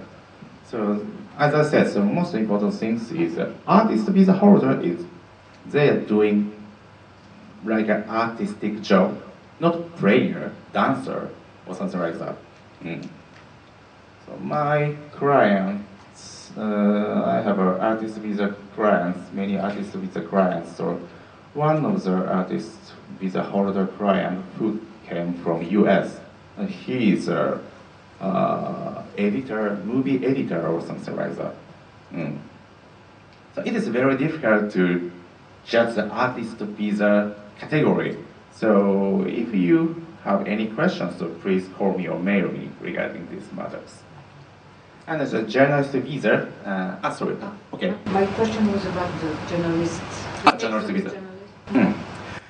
So as I said, so most important things is artist visa holder is they are doing like an artistic job, not player, dancer, or something like that. So my clients, I have artist visa clients, many artist visa clients. So one of the artist visa holder client who came from US, and he is a editor, movie editor or something like that. So it is very difficult to judge the artist visa category. So if you have any questions, so please call me or mail me regarding these matters. And as a journalist visa, sorry, okay. My question was about the journalist. Journalist visa.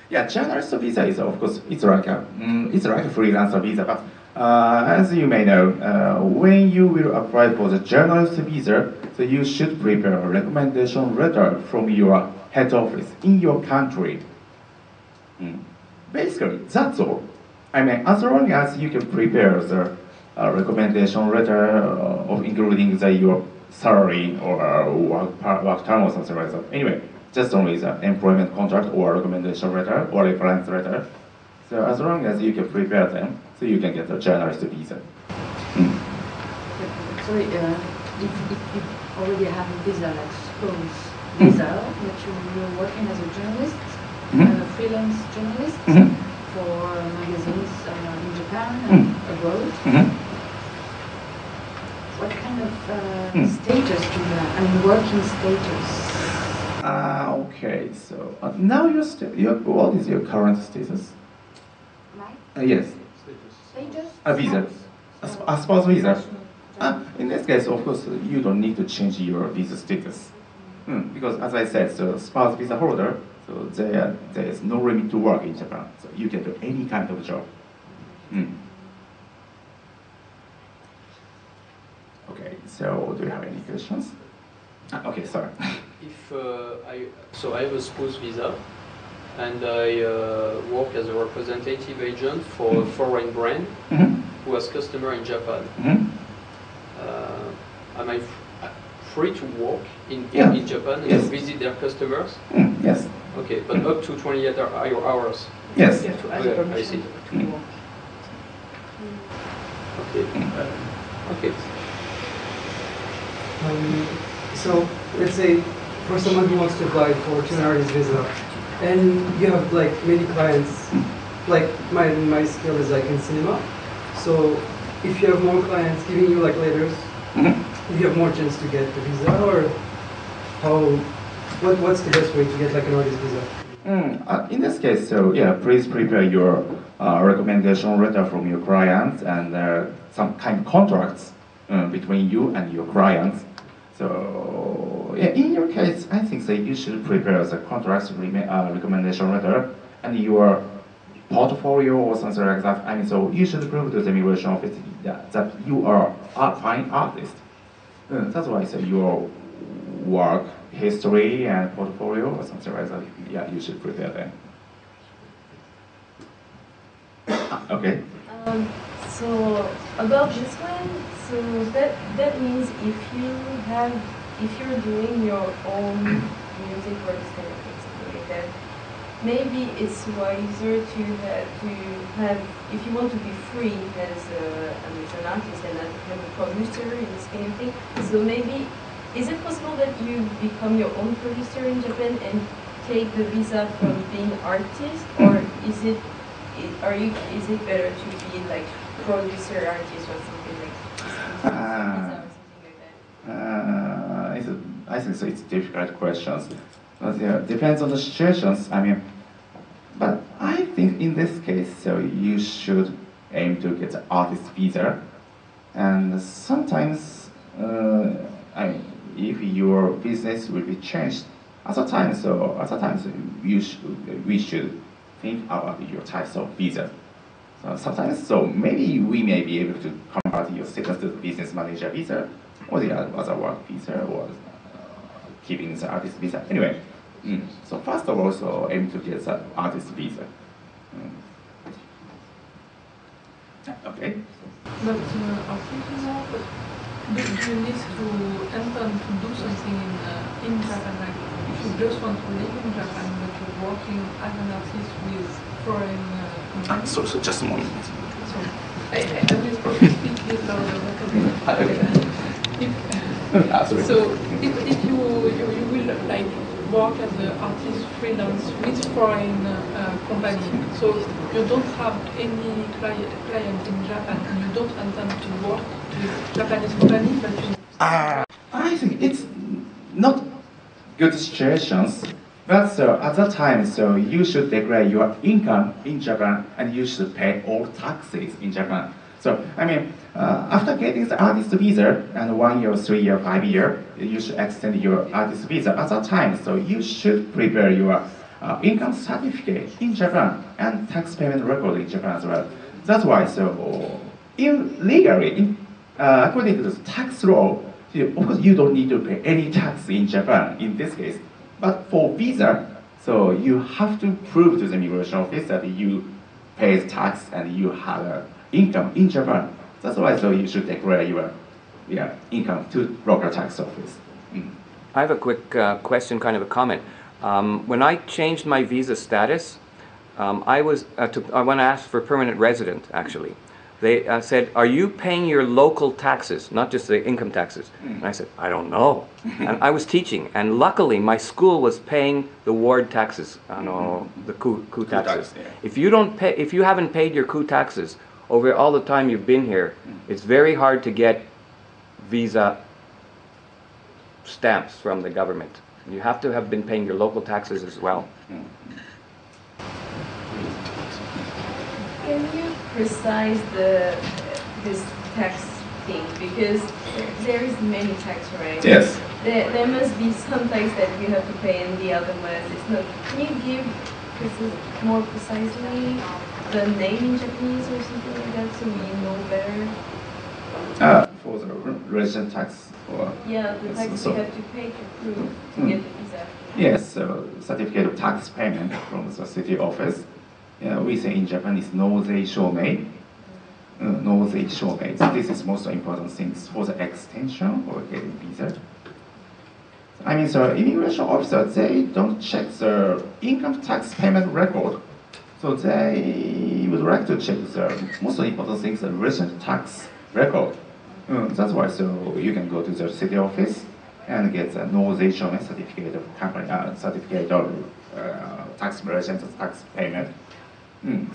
Yeah, journalist visa is, of course, it's like a freelancer visa, but as you may know, when you will apply for the journalist visa, so you should prepare a recommendation letter from your head office in your country. Basically, that's all. I mean, as long as you can prepare the recommendation letter of including your salary or work term or something like that. Anyway, just only the employment contract or recommendation letter or reference letter. So as long as you can prepare them, so you can get a journalist visa. Sorry, if you already have a visa, like suppose visa, that you're working as a journalist, a freelance journalist for magazines in Japan and abroad. What kind of status do you have? I mean, working status? Okay, so now what is your current status? Mine? Yes. Status? A visa. A spouse visa. In this case, of course, you don't need to change your visa status. Because as I said, so spouse visa holder, so there is no limit to work in Japan. So you can do any kind of job. Okay, so do you have any questions? Okay, sorry. If I have a spouse visa, and I work as a representative agent for a foreign brand who has customer in Japan. Am I free to work in Japan and to visit their customers? Yes. Okay, but up to 28 hours. Yes. You have to ask permission to work. Okay. Okay. So let's say for someone who wants to apply for an artist visa, and you have like many clients, like my skill is like in cinema. So if you have more clients giving you like letters, you have more chance to get the visa, or what's the best way to get like an artist visa? In this case, so yeah, please prepare your recommendation letter from your clients and some kind of contracts between you and your clients. So yeah, in your case, I think that you should prepare the contracts recommendation letter and your portfolio or something like that. I mean, so you should prove to the immigration office that you are a fine artist. That's why I say your work history and portfolio or something like that. Yeah, you should prepare them. Okay. So about this one, so that means if you're doing your own music or this kind of thing, something like that, maybe it's wiser to have if you want to be free as an artist and not have a producer in this kind of thing. So maybe is it possible that you become your own producer in Japan and take the visa from being artist, or is it better to be like producer artist or something like that? I think so. It's difficult questions. But yeah, depends on the situations. I mean, but I think in this case, so you should aim to get the artist visa, and sometimes, I mean, if your business will be changed at the time, so we should think about your types of visa. So sometimes, so maybe we may be able to convert your status to the business manager visa, or the other work visa, or keeping the artist visa. Anyway, so first of all, so aim to get the artist visa. Okay. But I'm thinking now, do you need to enter to do something in Japan? Like if you just want to live in Japan, but you're working as an artist with foreign companies? So just a moment. So I will probably speak this louder. So if you will like work as an artist freelance with foreign company, so you don't have any client in Japan, and you don't intend to work with Japanese company, but you... I think it's not good situations, but so at that time, so you should declare your income in Japan and you should pay all taxes in Japan. So, I mean, after getting the artist visa, and 1 year, 3 year, 5 year, you should extend your artist visa at that time. So you should prepare your income certificate in Japan and tax payment record in Japan as well. That's why, so legally, according to the tax law, of course you don't need to pay any tax in Japan in this case. But for visa, so you have to prove to the immigration office that you pay tax and you have income in Japan. That's why so you should declare your income to local tax office. I have a quick question, kind of a comment. When I changed my visa status, I want to ask for permanent resident, actually. They said, are you paying your local taxes, not just the income taxes? And I said, I don't know. And I was teaching, and luckily my school was paying the ward taxes, the coup taxes. If you don't pay, if you haven't paid your coup taxes over all the time you've been here, it's very hard to get visa stamps from the government. You have to have been paying your local taxes as well. Can you precise this tax thing, because there is many tax, right? Yes. There must be some tax that you have to pay and the other ones it's not. Can you give more precisely the name in Japanese or something like that so we know better? For the resident tax? Or yeah, the tax you have to pay to prove to get the visa. Yes, so certificate of tax payment from the city office. We say in Japan is nozei shomei. Nozei shomei. So this is most important things for the extension or getting visa. I mean, so immigration officers, they don't check the income tax payment record. So they would like to check the most important things, the resident tax record. That's why, so you can go to the city office and get the nozei shomei certificate of company, certificate of tax resident tax payment.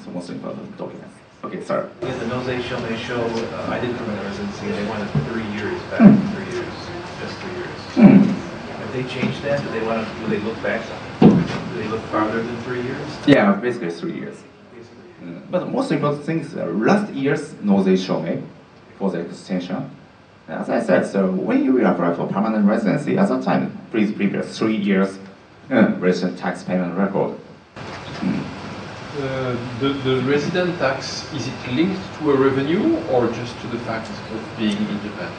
So most important documents. Okay, sorry. In the nozei shomei show, I did permanent residency. They wanted 3 years back, 3 years. they change that? Do they want to? Do they look back? Do they look farther than 3 years? Yeah, basically 3 years. But the most important thing is last year's no they show me for the extension. As I said, so when you will apply for permanent residency, at that time, please prepare 3 years resident tax payment record. The resident tax, is it linked to a revenue or just to the fact of being in Japan?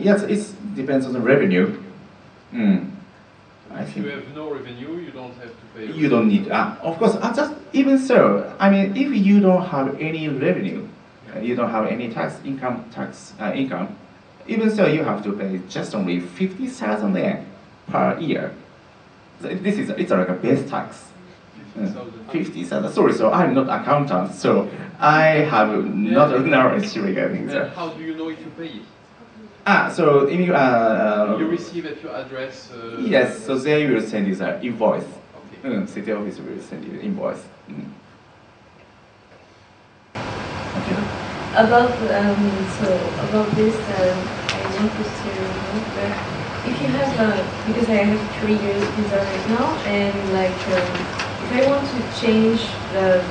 Yes, it depends on the revenue. If you have no revenue, you don't have to pay. You don't need, of course, just even so, I mean, if you don't have any revenue, you don't have any income, even so, you have to pay just only 50,000 yen per year. So it's like a base tax. 50,000. Sorry, so I'm not accountant, so I have not knowledge regarding that. How do you know if you pay it? So you receive at your address. Yes, so they will send you the invoice. Okay. City office will send you the invoice. Okay. About about this, I wanted to know that if you have because I have 3 years visa right now, and like if I want to change the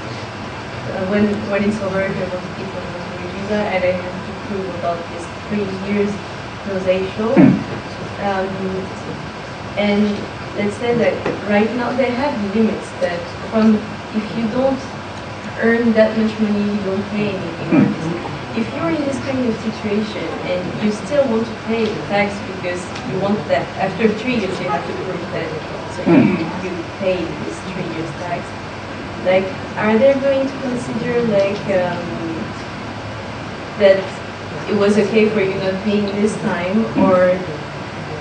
when it's over, if I want to keep on the visa, and I have to prove about this 3 years rosacea. And let's say that right now they have limits that from if you don't earn that much money, you don't pay anything. If you're in this kind of situation and you still want to pay the tax because you want that after 3 years you have to prove that, so you pay this 3 years tax. Like, are they going to consider like that it was okay for you not paying this time, or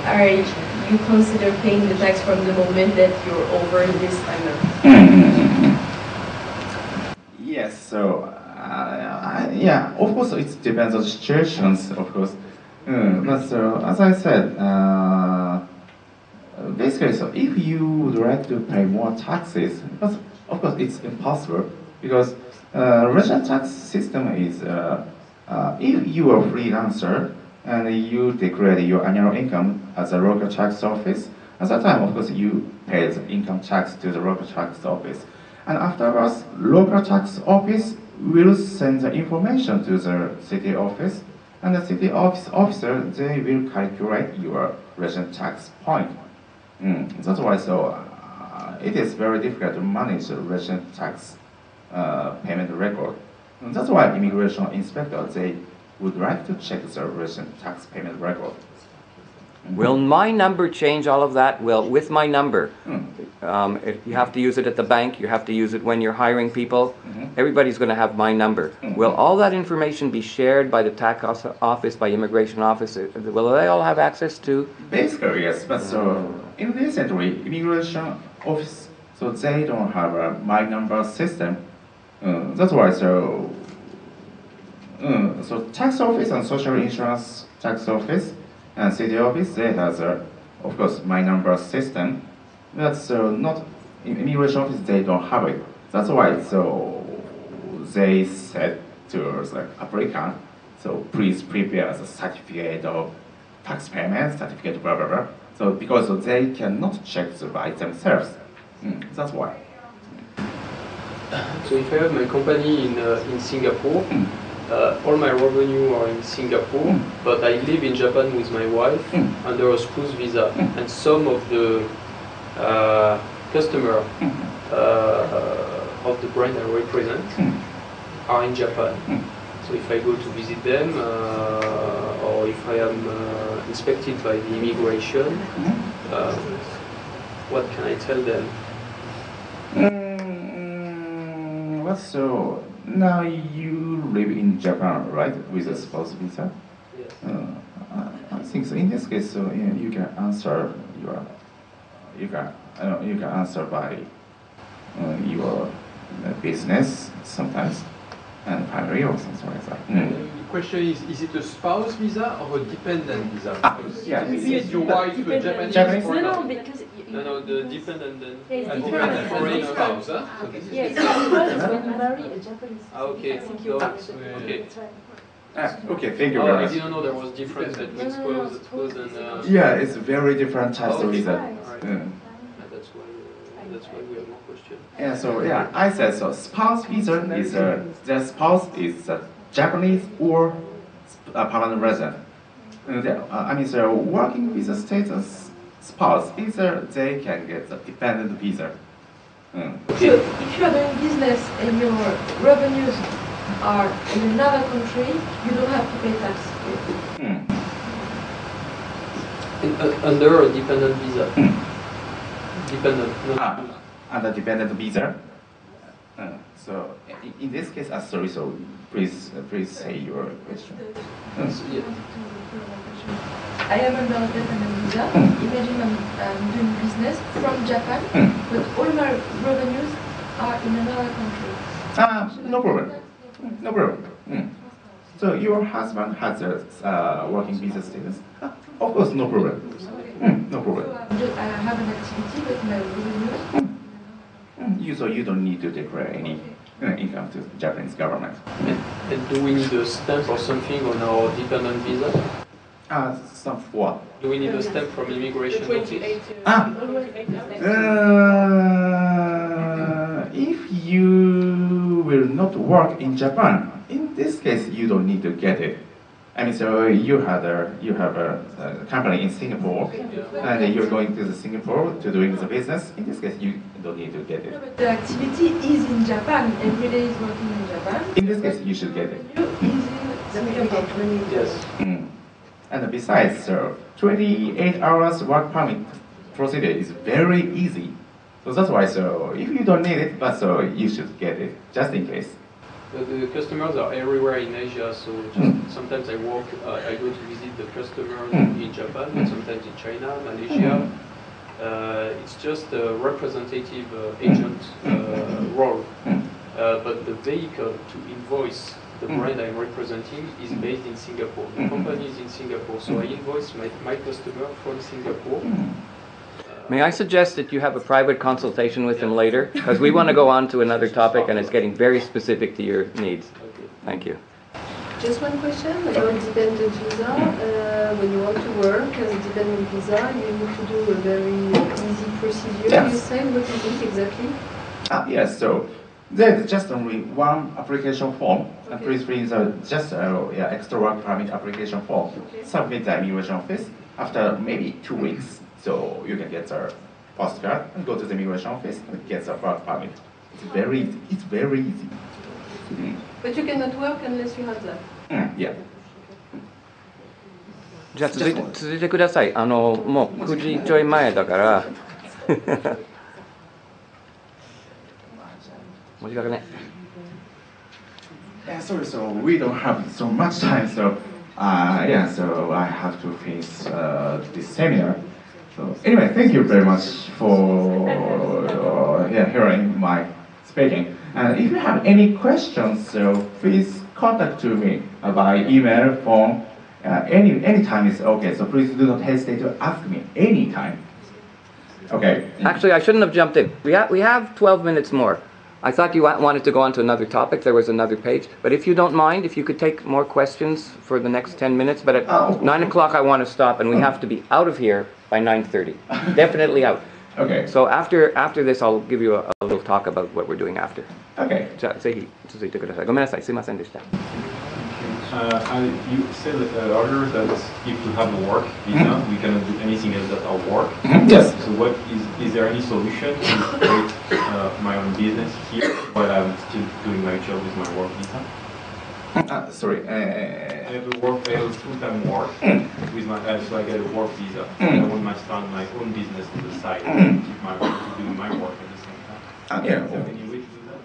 are you consider paying the tax from the moment that you're over this time? Yes, so yeah, of course it depends on situations, of course. But so as I said, basically, so if you would like to pay more taxes, but of course it's impossible because Russian tax system is if you are a freelancer and you declare your annual income as a local tax office, at that time, of course, you pay the income tax to the local tax office. And afterwards, local tax office will send the information to the city office, and the city office officer, they will calculate your resident tax point. That's why it is very difficult to manage the resident tax payment record. And that's why immigration inspectors, they would like to check the resident tax payment record. Will my number change all of that? Well, with my number, if you have to use it at the bank, you have to use it when you're hiring people. Everybody's going to have my number. Will all that information be shared by the tax office, by immigration office? Will they all have access to? Basically, yes. But so in recently, immigration office, so they don't have a my number system. That's why so tax office and social insurance tax office and city office, they have of course my number system. That's not in immigration office, they don't have it. That's why so they said to the applicant, so please prepare the certificate of tax payment, certificate blah blah blah. So because they cannot check by themselves. That's why. So if I have my company in Singapore, all my revenue are in Singapore, but I live in Japan with my wife under a spouse visa, and some of the customer of the brand I represent are in Japan. So if I go to visit them, or if I am inspected by the immigration, what can I tell them? So now you live in Japan, right, with a spouse visa? Yes. I think so. In this case, so you can answer you can answer by your business sometimes and family or something like that. The question is it a spouse visa or a dependent visa? Yeah, is your wife a Japanese or No, not? because No, the dependent then. Yes, Dependent foreign spouse, huh? yes, because when you marry a Japanese, Okay. I think No, you're okay. Okay, thank you Oh, very I much. didn't know there was difference between spouse and... Yeah, it's very different types of visa. Right. That's why we have more questions. Yeah, so yeah, I said so. Spouse visa is the spouse is Japanese or permanent resident. I mean, so working visa status spouse visa, they can get the dependent visa. So if you are doing business and your revenues are in another country, you don't have to pay tax. Under a dependent visa. Dependent. Under dependent visa. So in this case, sorry. So please say your question. I am under a dependent visa. Imagine I'm doing business from Japan, but all my revenues are in another country. No problem. No problem. So your husband has a working visa status? Of course, no problem. No problem. So I have an activity, but my revenues. So you don't need to declare any income to the Japanese government. And do we need a stamp or something on our dependent visa? Stamp what? Do we need a stamp from immigration office? If you will not work in Japan, in this case you don't need to get it. I mean, so you have a company in Singapore, and you're going to Singapore to doing the business. In this case, you don't need to get it. No, but the activity is in Japan. Every day is working in Japan. In this case, you should get it. Yes. And besides, 28 hours work permit procedure is very easy. So that's why, so if you don't need it, but so you should get it, just in case. The customers are everywhere in Asia, so just sometimes I go to visit the customers in Japan, but sometimes in China, Malaysia. It's just a representative agent role. But the vehicle to invoice the brand I'm representing is based in Singapore. The company is in Singapore, so I invoice my customer from Singapore. May I suggest that you have a private consultation with him later? Because we want to go on to another topic and it's getting very specific to your needs. Thank you. Just one question about dependent visa. When you want to work as a dependent visa, you need to do a very easy procedure. Yes. You say, what is it exactly? Yes, so there's just only one application form. And please just extra work permit application form. Submit the immigration office after maybe 2 weeks. So you can get a postcard and go to the immigration office and get the work permit. It's very easy. It's very easy. But you cannot work unless you have that. Yeah. じゃあ続いてください。もう9時ちょい前だから。もう時間がね。Yeah, sorry, so we don't have so much time, so so I have to finish this seminar. So anyway, thank you very much for hearing my speaking. And if you have any questions, so please contact to me by email, phone, any time is okay. So please do not hesitate to ask me anytime. Okay. Actually, I shouldn't have jumped in. We have 12 minutes more. I thought you wanted to go on to another topic. There was another page. But if you don't mind, if you could take more questions for the next 10 minutes. But at 9 o'clock, I want to stop, and we have to be out of here by 9:30. Definitely out. Okay. So after this, I'll give you a little talk about what we're doing after. Okay. じゃあぜひ続いてください。ごめんなさい。すいませんでした。You said earlier that if we have a work visa, we cannot do anything else that our work. Yes. So what is there any solution to create my own business here while I'm still doing my job with my work visa? Sorry. I have a full-time work with my so I get a work visa. I want to start my own business on the side, keep my work to do my work at the same time. Yeah. Is there any way to do that?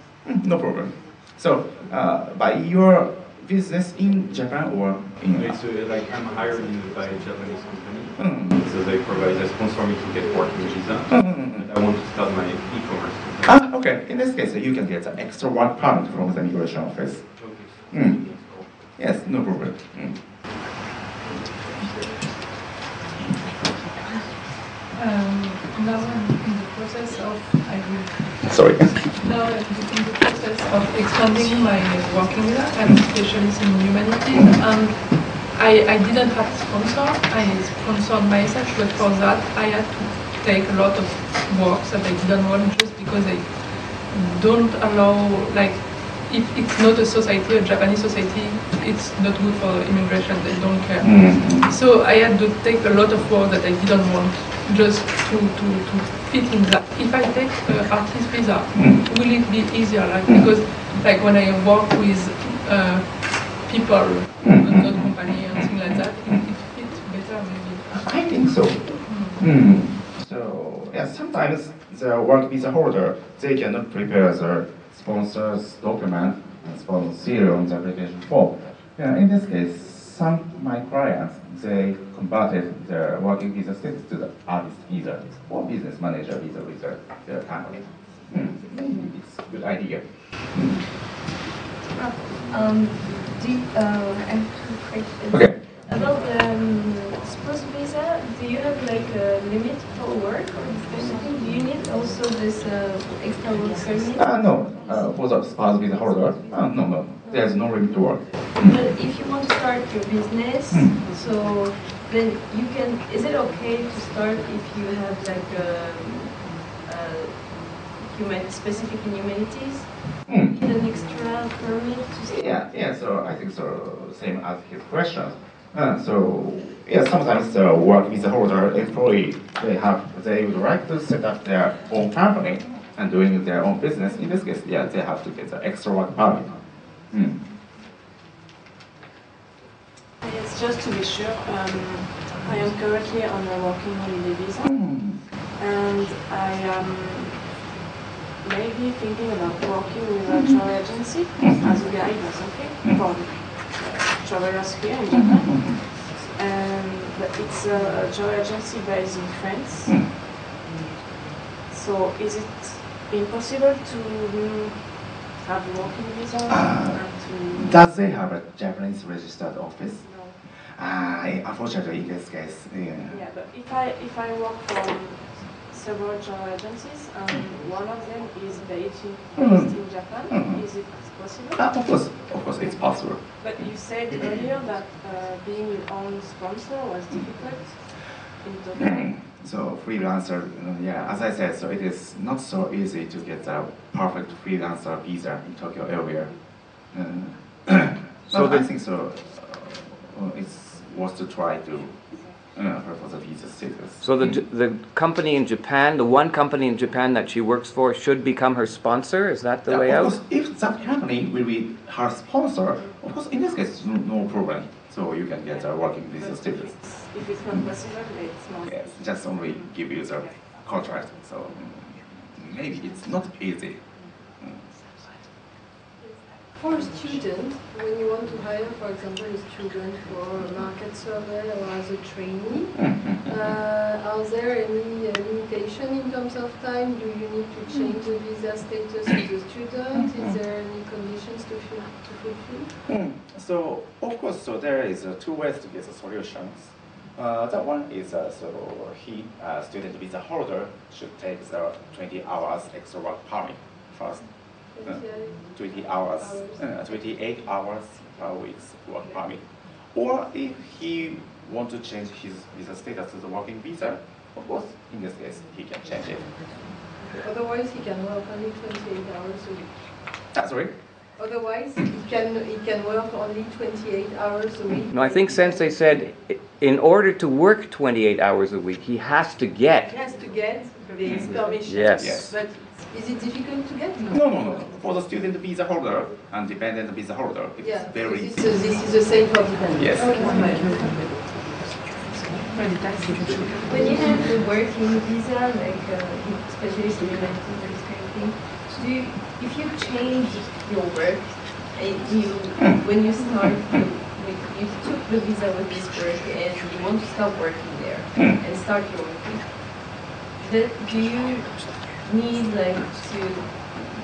No problem. So, by your business in Japan or in? It's like I'm hired by a Japanese company, so they sponsor me to get working visa. And I want to start my e-commerce. Okay. In this case, you can get an extra work permit from the immigration office. Okay. Yes, no problem. Now I'm in the process of, Sorry. Now I'm in the process of expanding my working visa. I'm a specialist in humanities, and I didn't have a sponsor. I sponsored myself, but for that I had to take a lot of works that I didn't want just because they don't allow, like, if it's not a society, a Japanese society, it's not good for immigration, they don't care. So I had to take a lot of work that I didn't want just to fit in that. If I take an artist visa, will it be easier? Like, because like when I work with people, not company and things like that, it fits better maybe. I think so. So yeah, sometimes the work visa holder, they cannot prepare the sponsor's document and sponsor seal on the application form. Yeah, in this case, some of my clients, they converted their working visa status to the artist visa or business manager visa with their company. Maybe it's a good idea. I have two questions. Okay. About the spouse visa, do you have like a limit for work or anything? Do you need also this extra work permit? No, for the spouse visa holder, no, there's no limit to work. But if you want to start your business, so then you can, is it okay to start if you have like specific in humanities? Get an extra permit to start? Yeah, so I think so, same as his question. So, yeah, sometimes the work visa holder employee, they would like to set up their own company and doing their own business. In this case, yeah, they have to get the extra work permit. Yes, just to be sure, I am currently on a working holiday visa, and I am maybe thinking about working with a travel agency as a guide or something for travelers here in Japan. But it's a travel agency based in France. So is it impossible to have a working visa? Does they have a Japanese registered office? No. Unfortunately, in this case, yeah, but if I work for several travel agencies, and one of them is based in Japan, is it possible? Of course, it's possible. But you said earlier that being your own sponsor was difficult in Tokyo. So freelancer, yeah, as I said, so it is not so easy to get a perfect freelancer visa in Tokyo area. So I think so. It's worth to try to for the visa status. So the company in Japan, the one company in Japan that she works for, should become her sponsor. Is that the way out? Of course, if that company will be her sponsor, of course, in this case, no problem. So you can get a working visa status. If it's not possible, it's not. Yes, just only give you the contract. So maybe it's not easy. For a student, when you want to hire, for example, a student for a market survey or as a trainee, are there any limitation in terms of time? Do you need to change the visa status of the student? Is there any conditions to fulfill? So, of course, so there is two ways to get the solutions. That one is student visa holder should take the 20 hours extra work permit first. 28 hours per week work permit. Or if he wants to change his visa status to the working visa, of course, in this case, he can change it. Otherwise, he can work only 28 hours a week. Sorry? Otherwise, he can work only 28 hours a week. No, I think Sensei said in order to work 28 hours a week, he has to get. He has to get this permission. Yes. But is it difficult to get? No. For the student visa holder and dependent visa holder, it's very easy. This is the same for dependent. Yes. When you have the working visa, like especially in humanities and this kind of thing, if you change your work, when you start, you took the visa with this work and you want to stop working there and start your working, do you need like to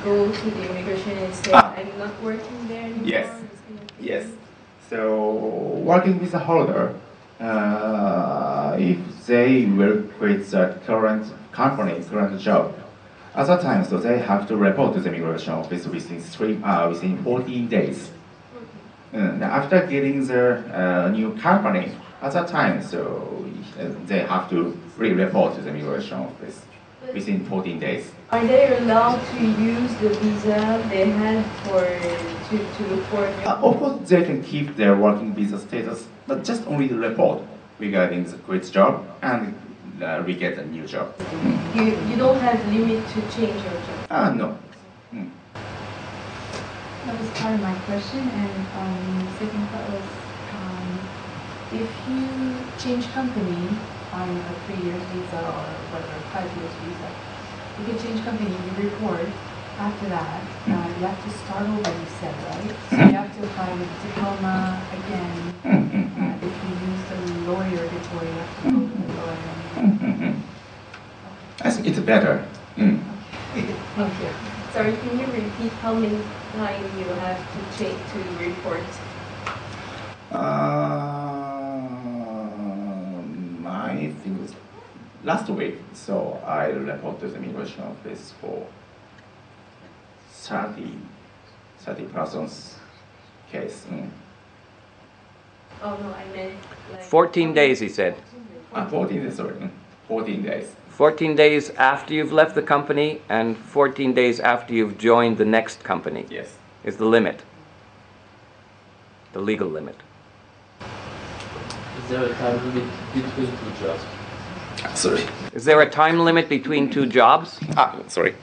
go to the immigration and say, I'm not working there anymore? Yes. So working visa holder, if they will quit the current company, current job, At that time, so they have to report to the immigration office within 14 days. After getting the new company, at that time, so they have to re-report to the immigration office within 14 days. Are they allowed to use the visa they had to look for a job? Of course, they can keep their working visa status, but just only the report regarding the quit job and we get a new job. You don't have limit to change your job? No. That was part of my question, and the second part was, if you change company on a 3 years visa or whatever, 5 years visa, you can change company, you report. After that, you have to start over, you said, right? So you have to apply with diploma again. If you use the lawyer before, you have to go to the lawyer. I think it's better. Thank you. Sorry, can you repeat how many times you have to change to report? I think it's last week, so I reported to the immigration office for 30 persons case. Oh no, I meant like 14 days, he said. 14 days, sorry. 14 days. 14 days after you've left the company and 14 days after you've joined the next company. Yes. Is the limit. The legal limit. Is there a time limit between two jobs? Sorry. Is there a time limit between two jobs? Sorry.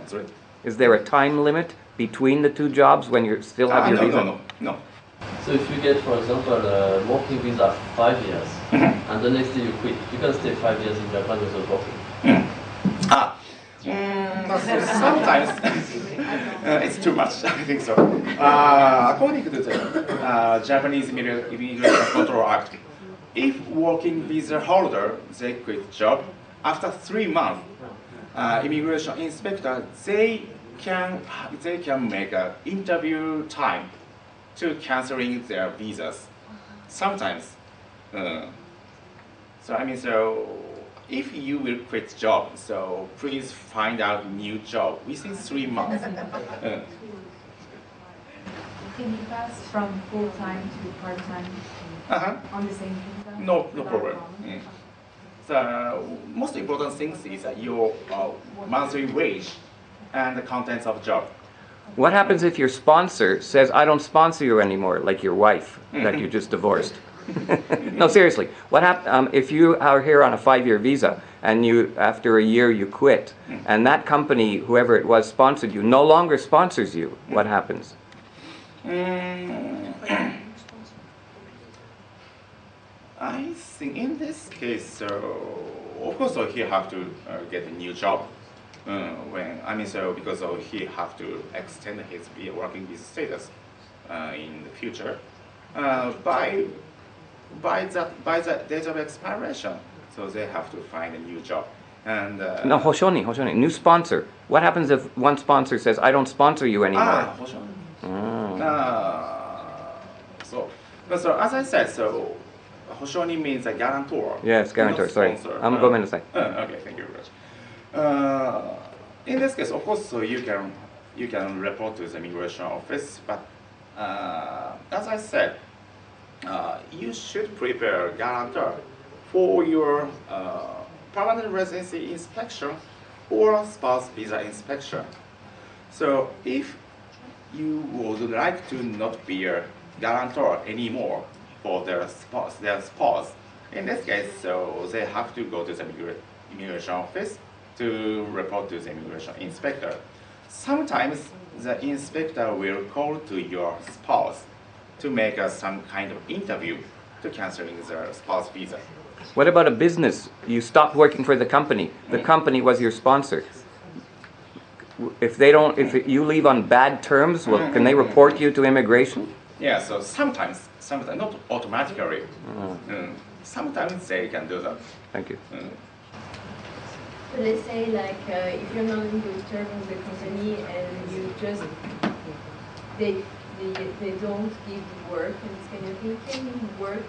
Sorry. Is there a time limit between the two jobs when you still have your visa? No. So if you get, for example, a working visa 5 years, and the next day you quit, you can stay 5 years in Japan without working. Sometimes it's too much. I think so. According to the Japanese Immigration Control Act, if working visa holder they quit job after 3 months, immigration inspector they can make an interview time to canceling their visas. Sometimes, so if you will quit job, so please find out new job within 3 months. Can you pass from full-time to part-time on the same visa? No problem. The most important thing is your monthly wage and the contents of job. What happens if your sponsor says, I don't sponsor you anymore, like your wife that you just divorced? No, seriously. What if you are here on a 5-year visa and you, after a year, you quit, and that company, whoever it was, sponsored you, no longer sponsors you? What happens? I think in this case, of course, he have to get a new job. Because he have to extend his working visa status in the future by the date of expiration. So they have to find a new job. And no, Hoshoni, new sponsor. What happens if one sponsor says, I don't sponsor you anymore? So as I said, so Hoshoni means a guarantor. Yes, guarantor. Sorry, I'm going to say. Okay, thank you very much. In this case, of course, so you can report to the immigration office, but as I said, you should prepare a guarantor for your permanent residency inspection or spouse visa inspection. So if you would like to not be a guarantor anymore for their spouse, in this case, so they have to go to the immigration office to report to the immigration inspector. Sometimes the inspector will call to your spouse to make some kind of interview to canceling their spouse visa. What about a business? You stopped working for the company. The company was your sponsor. If you leave on bad terms, well, can they report you to immigration? Yeah, so sometimes not automatically. Sometimes they can do that. Thank you. So let's say like if you're not in good terms with the company and you just they don't give work and this kind of thing, can you work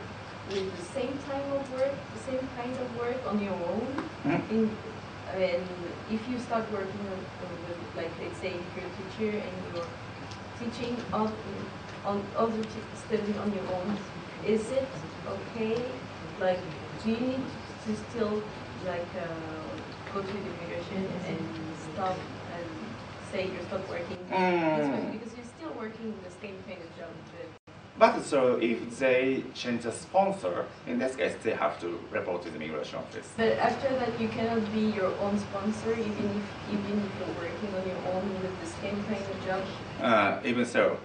with the same time of work, the same kind of work on your own and if you start working with, like, let's say, if you're a teacher and you're teaching on other studying on your own, is it okay? Like, do you need to still like go to the immigration and stop and say you stop working this way because you're still working the same kind of job? But so if they change the sponsor, in this case, they have to report to the immigration office. But after that, you cannot be your own sponsor, even if you're working on your own with the same kind of job. Even so,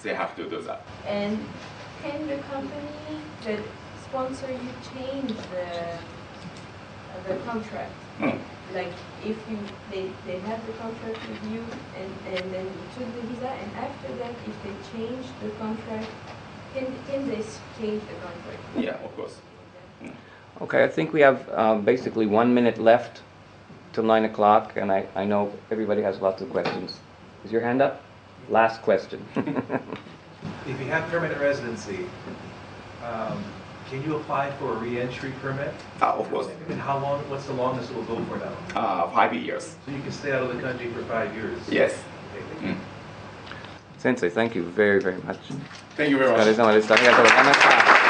they have to do that. And can the company that sponsor you change the contract? Like if they have the contract with you and then you took the visa, and after that, if they change the contract, can they change the contract? Yeah, of course. Okay, I think we have basically 1 minute left till 9 o'clock, and I know everybody has lots of questions. Is your hand up? Last question. If you have permanent residency, can you apply for a re-entry permit? Of course. And how long, what's the longest it will go for now? 5 years. So you can stay out of the country for 5 years? Yes. Okay, thank you. Sensei, thank you very, very much. Thank you very much. お疲れ様でした。ありがとうございました。